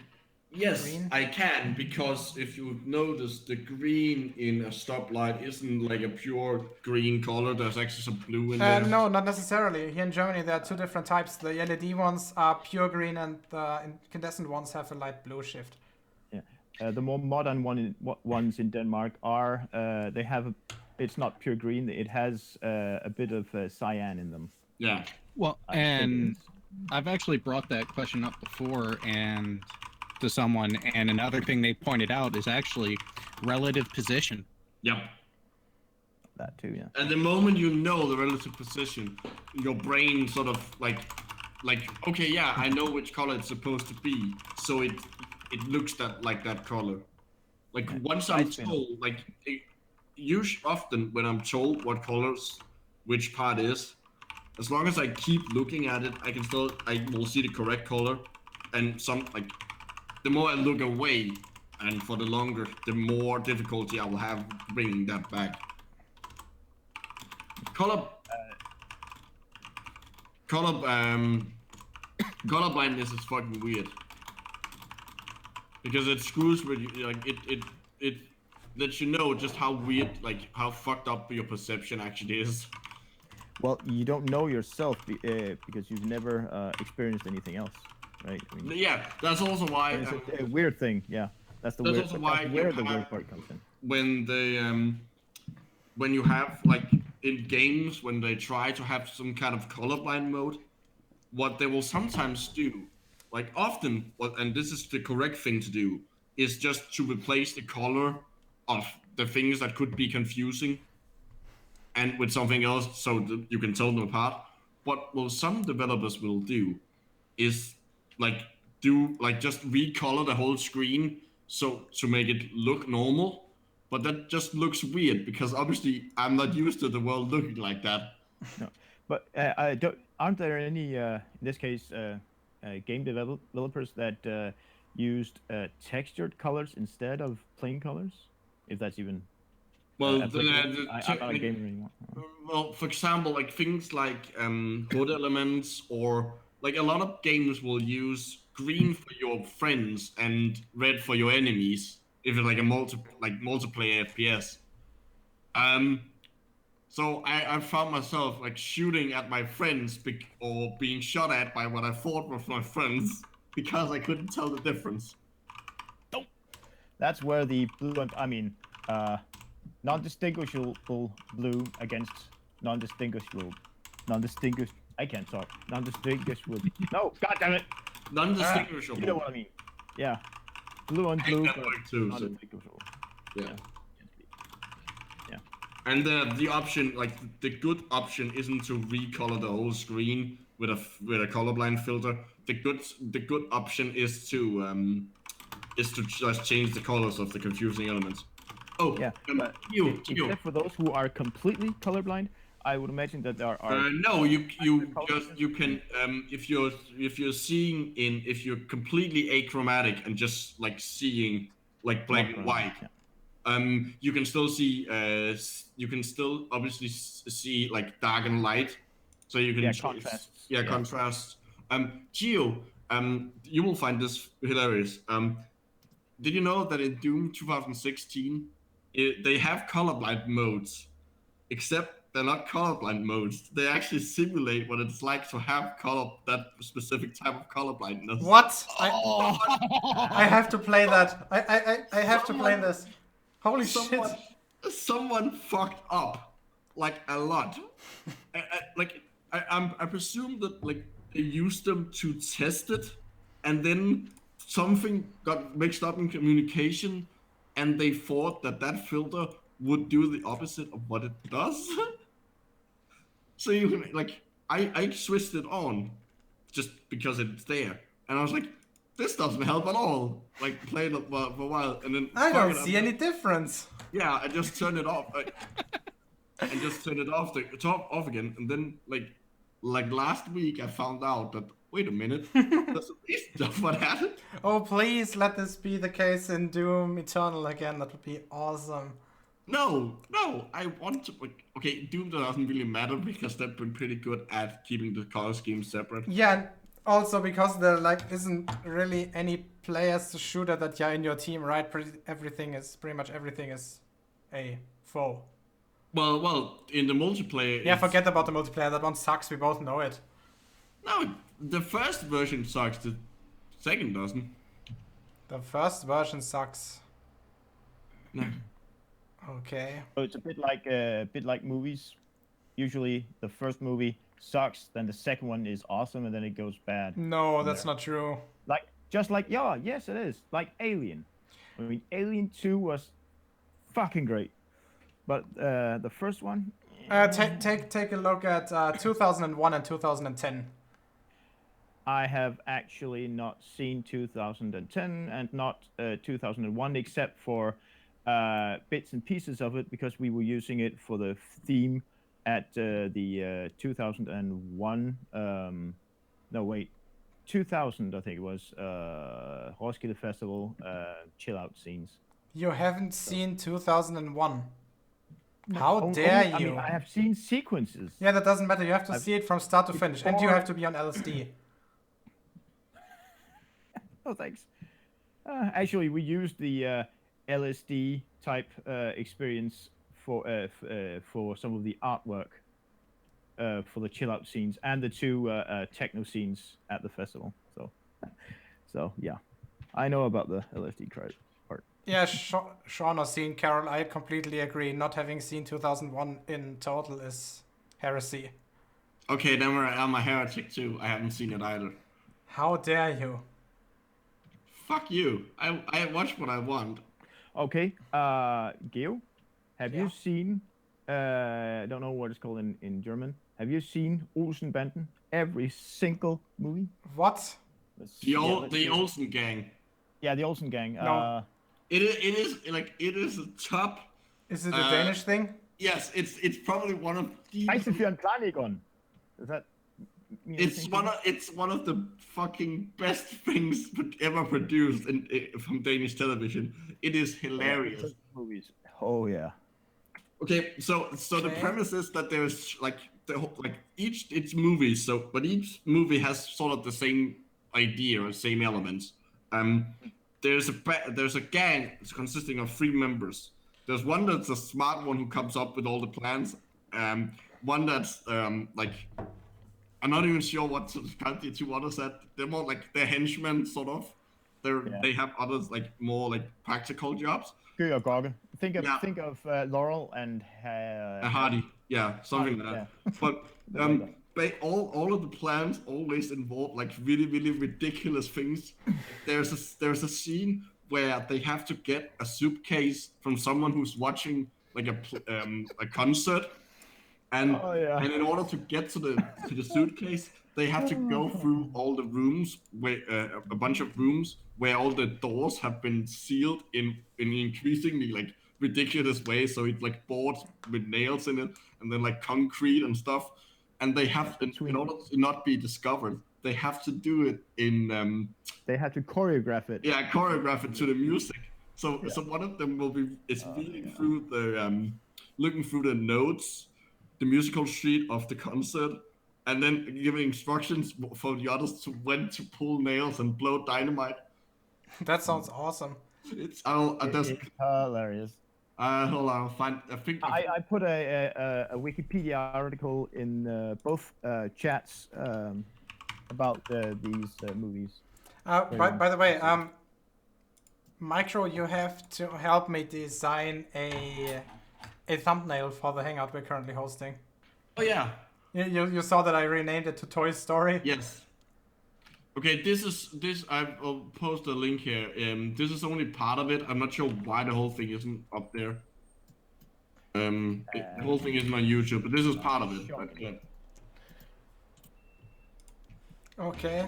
Yes, green? I can, because if you notice, the green in a stoplight isn't like a pure green color. There's actually some blue in there. No, not necessarily. Here in Germany, there are two different types. The LED ones are pure green, and the incandescent ones have a light blue shift. Yeah, the more modern ones in Denmark are they have it's not pure green. It has a bit of cyan in them. Yeah. Well, and I've actually brought that question up before and to someone, and another thing they pointed out is actually relative position. Yep. That too, yeah. At the moment you know the relative position, your brain sort of like, okay, yeah, I know which color it's supposed to be, so it looks like that color. Like once I'm told, like often when I'm told what colors which part is, as long as I keep looking at it, I will see the correct color, and the more I look away, and for the longer, the more difficulty I will have bringing that back. Color blindness is fucking weird, because it screws with you. Like it lets you know just how weird, like how fucked up your perception actually is. Well, you don't know yourself because you've never experienced anything else, right? I mean, yeah, that's also why it's a weird thing. Yeah, that's where the weird part comes in. When you have, like, in games, when they try to have some kind of colorblind mode, what they will sometimes do, like often, and this is the correct thing to do, is just to replace the color of the things that could be confusing and with something else so that you can tell them apart. But what some developers will do is just recolor the whole screen so to make it look normal. But that just looks weird, because obviously I'm not used to the world looking like that. No, but aren't there any, in this case, game developers that used textured colors instead of plain colors? If that's even. Well, I'm not a gamer anymore. Well, for example, like things like hood elements, or like a lot of games will use green for your friends and red for your enemies. If it's like a multiplayer FPS. So I found myself like shooting at my friends or being shot at by what I thought were my friends because I couldn't tell the difference. That's where the blue, non-distinguishable blue against non-distinguishable. I can't talk. Non-distinguishable. No, god damn it. Non-distinguishable. You know what I mean? Yeah. Blue on blue. Too, non-distinguishable. Yeah. And the option, like the good option, isn't to recolor the whole screen with a colorblind filter. The good option is to just change the colors of the confusing elements. Oh yeah, except for those who are completely colorblind, I would imagine that there are. No, you can if you're completely achromatic and just like seeing like black and white. Yeah. You can still see obviously see like dark and light, so you can contrast. Contrast. Geo, you will find this hilarious. Did you know that in Doom 2016 they have colorblind modes, except they're not colorblind modes. They actually simulate what it's like to have that specific type of colorblindness. What? I have to play that. I have to play this. Holy shit! Someone fucked up, like a lot. I presume that like they used them to test it, and then something got mixed up in communication, and they thought that filter would do the opposite of what it does. So you can like I switched it on just because it's there, and I was like, this doesn't help at all. Like played it for a while, and then I don't see any difference. Yeah, I just turned it off. And just turned it off off again, and then like last week I found out that wait a minute, that's at least what happened. Oh please let this be the case in Doom Eternal again. That would be awesome. No, I want to. Okay, Doom doesn't really matter because they've been pretty good at keeping the color schemes separate. Yeah, and also because there like isn't really any players to shooter that you're in your team, right? Pretty much everything is a foe. Well, in the multiplayer. Yeah, forget about the multiplayer. That one sucks. We both know it. No, the first version sucks. The second doesn't. The first version sucks. No. Okay. So it's a bit like movies. Usually, the first movie sucks, then the second one is awesome, and then it goes bad. No, that's not true. Yes, it is. Like Alien. I mean, Alien 2 was fucking great, but the first one. Take a look at 2001 and 2010. I have actually not seen 2010 and not 2001, except for bits and pieces of it because we were using it for the theme at the 2001. 2000, I think it was Roskilde Festival chill out scenes. You haven't seen 2001. How dare you? I mean, I have seen sequences. Yeah, that doesn't matter. You have to see it from start to finish, and you have to be on LSD. Oh, thanks. Actually, we used the LSD type experience for some of the artwork for the chill out scenes and the two techno scenes at the festival. So yeah, I know about the LSD part. Yeah, Sean has seen Carol. I completely agree. Not having seen 2001 in total is heresy. Okay, then I'm a heretic too. I haven't seen it either. How dare you? Fuck you. I watch what I want. Okay, Geo, have you seen? I don't know what it's called in German. Have you seen Olsenbanden? Every single movie. What? The Olsen gang. Yeah, the Olsen gang. No. It is a top. Is it a Danish thing? Yes, it's probably one of the. Is that? It's one of the fucking best things ever produced from Danish television. It is hilarious. Movies. Oh yeah. Okay, so the premise is that there's each movies. But each movie has sort of the same idea or same elements. There's a gang consisting of 3 members. There's one that's a smart one who comes up with all the plans. One that's I'm not even sure what to count the 2 others at. They're more like they're henchmen, sort of. They have others more like practical jobs. Gø og Gogge. Think of Laurel and Hardy. Yeah, something like that. Yeah. But all of the plans always involve really, really ridiculous things. There's a scene where they have to get a suitcase from someone who's watching a concert. And in order to get to the suitcase, they have to go through all the rooms, where a bunch of rooms where all the doors have been sealed in increasingly ridiculous ways. So it's boards with nails in it, and then concrete and stuff. And they have, in order to not be discovered, they have to do it in. They have to choreograph it. Yeah, choreograph it to the music. So one of them will be reading through the looking through the notes, the musical sheet of the concert, and then giving instructions for the others to when to pull nails and blow dynamite. That sounds awesome. It's hilarious. Hold on, I put a Wikipedia article in both chats about these movies. By the way, Micro, you have to help me design a thumbnail for the hangout we're currently hosting. Oh yeah. You saw that I renamed it to Toy Story. Yes. Okay, this I'll post a link here. This is only part of it. I'm not sure why the whole thing isn't up there. The whole thing isn't on YouTube, but this is part of it. Yeah. Okay.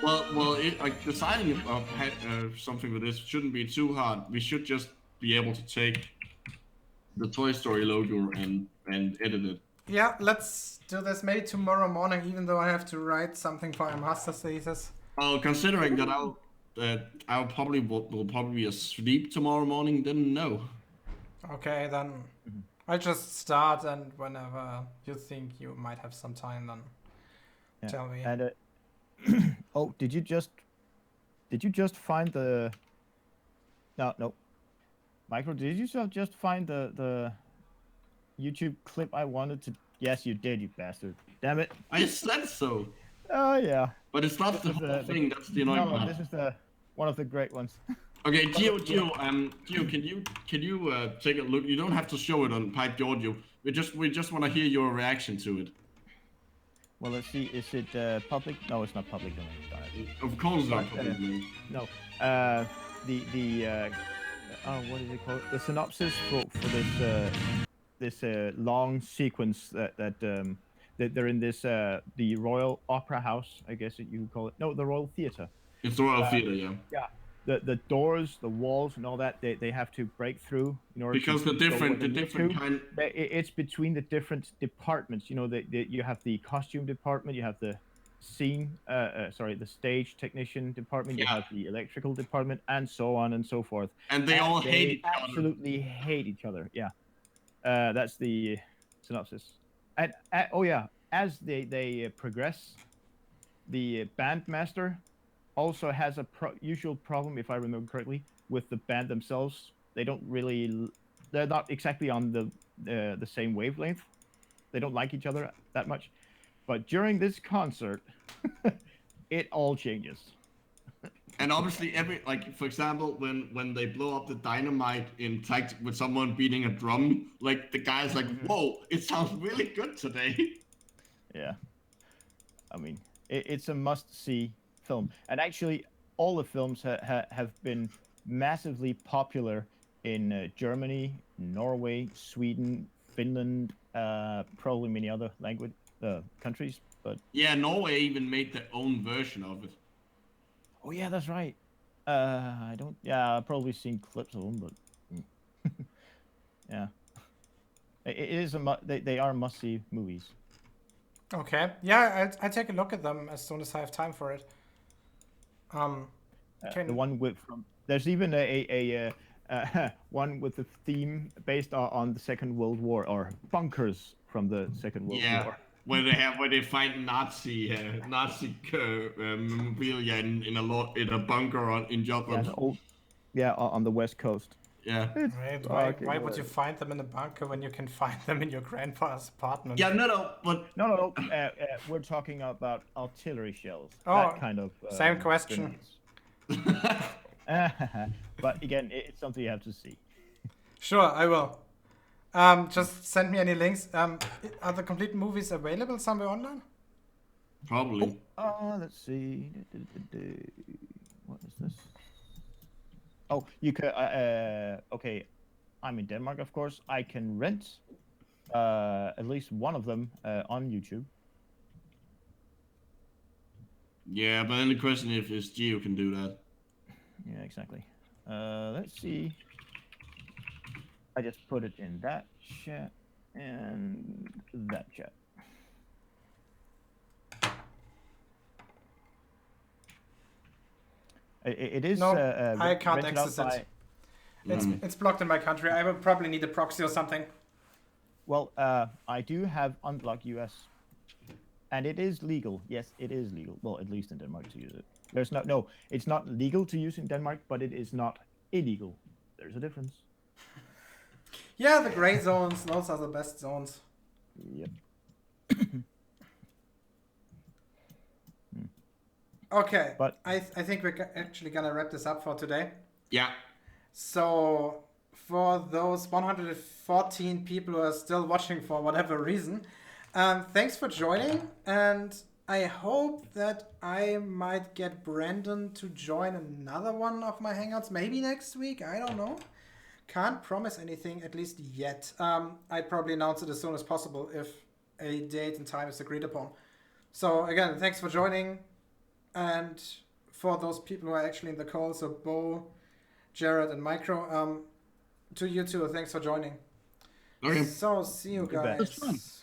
Well, designing something with this shouldn't be too hard. We should just be able to take the Toy Story logo and edit it. Yeah, let's do this maybe tomorrow morning, even though I have to write something for my master's thesis. Well, considering that I'll probably will probably be asleep tomorrow morning, then no. Okay, then I'll just start, and whenever you think you might have some time, then tell me. And oh, did you just find the? No, Micro. Did you just find the YouTube clip I wanted to? Yes, you did, you bastard. Damn it. I said so. Oh yeah. But it's not the whole thing. That's the annoying part. This is one of the great ones. Okay, Gio, can you take a look? You don't have to show it on piped audio. We just want to hear your reaction to it. Well, let's see. Is it public? No, it's not public domain. Darn it. Of course, not public domain. No. What is it called? The synopsis for this long sequence that they're in this the Royal Opera House, I guess you would call it. No, the Royal Theatre. It's the Royal Theatre, yeah. Yeah. The doors, the walls, and all that they have to break through in order because to the different kind. It's between the different departments. You know, you have the costume department, you have the the stage technician department, you have the electrical department, and so on and so forth. And they all hate each other. Absolutely hate each other. Yeah, that's the synopsis. And as they progress, the bandmaster also has a usual problem, if I remember correctly, with the band themselves. They're not exactly on the same wavelength. They don't like each other that much. But during this concert, it all changes. And obviously, for example, when they blow up the dynamite in takt with someone beating a drum, like the guy's like, "Whoa, it sounds really good today." Yeah, I mean, it's a must-see film, and actually, all the films have been massively popular in Germany, Norway, Sweden, Finland, probably many other countries. But yeah, Norway even made their own version of it. Oh yeah, that's right. I've probably seen clips of them, but yeah, it is they are must-see movies. Okay, yeah, I'll take a look at them as soon as I have time for it. The one there's even a one with a theme based on the Second World War, or bunkers from the Second World War. Where they find Nazi memorabilia in a bunker in Jutland. On the West Coast. Yeah. Why would you find them in a bunker when you can find them in your grandfather's apartment? Yeah, no. We're talking about artillery shells. Oh, that kind of. Same question. But again, it's something you have to see. Sure, I will. Just send me any links. Are the complete movies available somewhere online? Probably. Let's see. What is this? Oh, you could. Okay, I'm in Denmark, of course. I can rent at least one of them on YouTube. Yeah, but then the question is if Gio can do that. Yeah, exactly. Let's see. I just put it in that chat and that chat. It is. No, I can't access it. It's blocked in my country. I will probably need a proxy or something. Well, I do have Unblock US, and it is legal. Yes, it is legal. Well, at least in Denmark to use it. No, it's not legal to use in Denmark, but it is not illegal. There's a difference. Yeah, the gray zones. Those are the best zones. Yep. Okay, but I think we're actually gonna wrap this up for today. Yeah. So for those 114 people who are still watching for whatever reason, thanks for joining, and I hope that I might get Brandon to join another one of my hangouts, maybe next week. I don't know. Can't promise anything, at least yet. I'd probably announce it as soon as possible if a date and time is agreed upon. So again, thanks for joining. And for those people who are actually in the call, so Bo, Jared, and Micro, to you too, thanks for joining. Okay. So see you guys.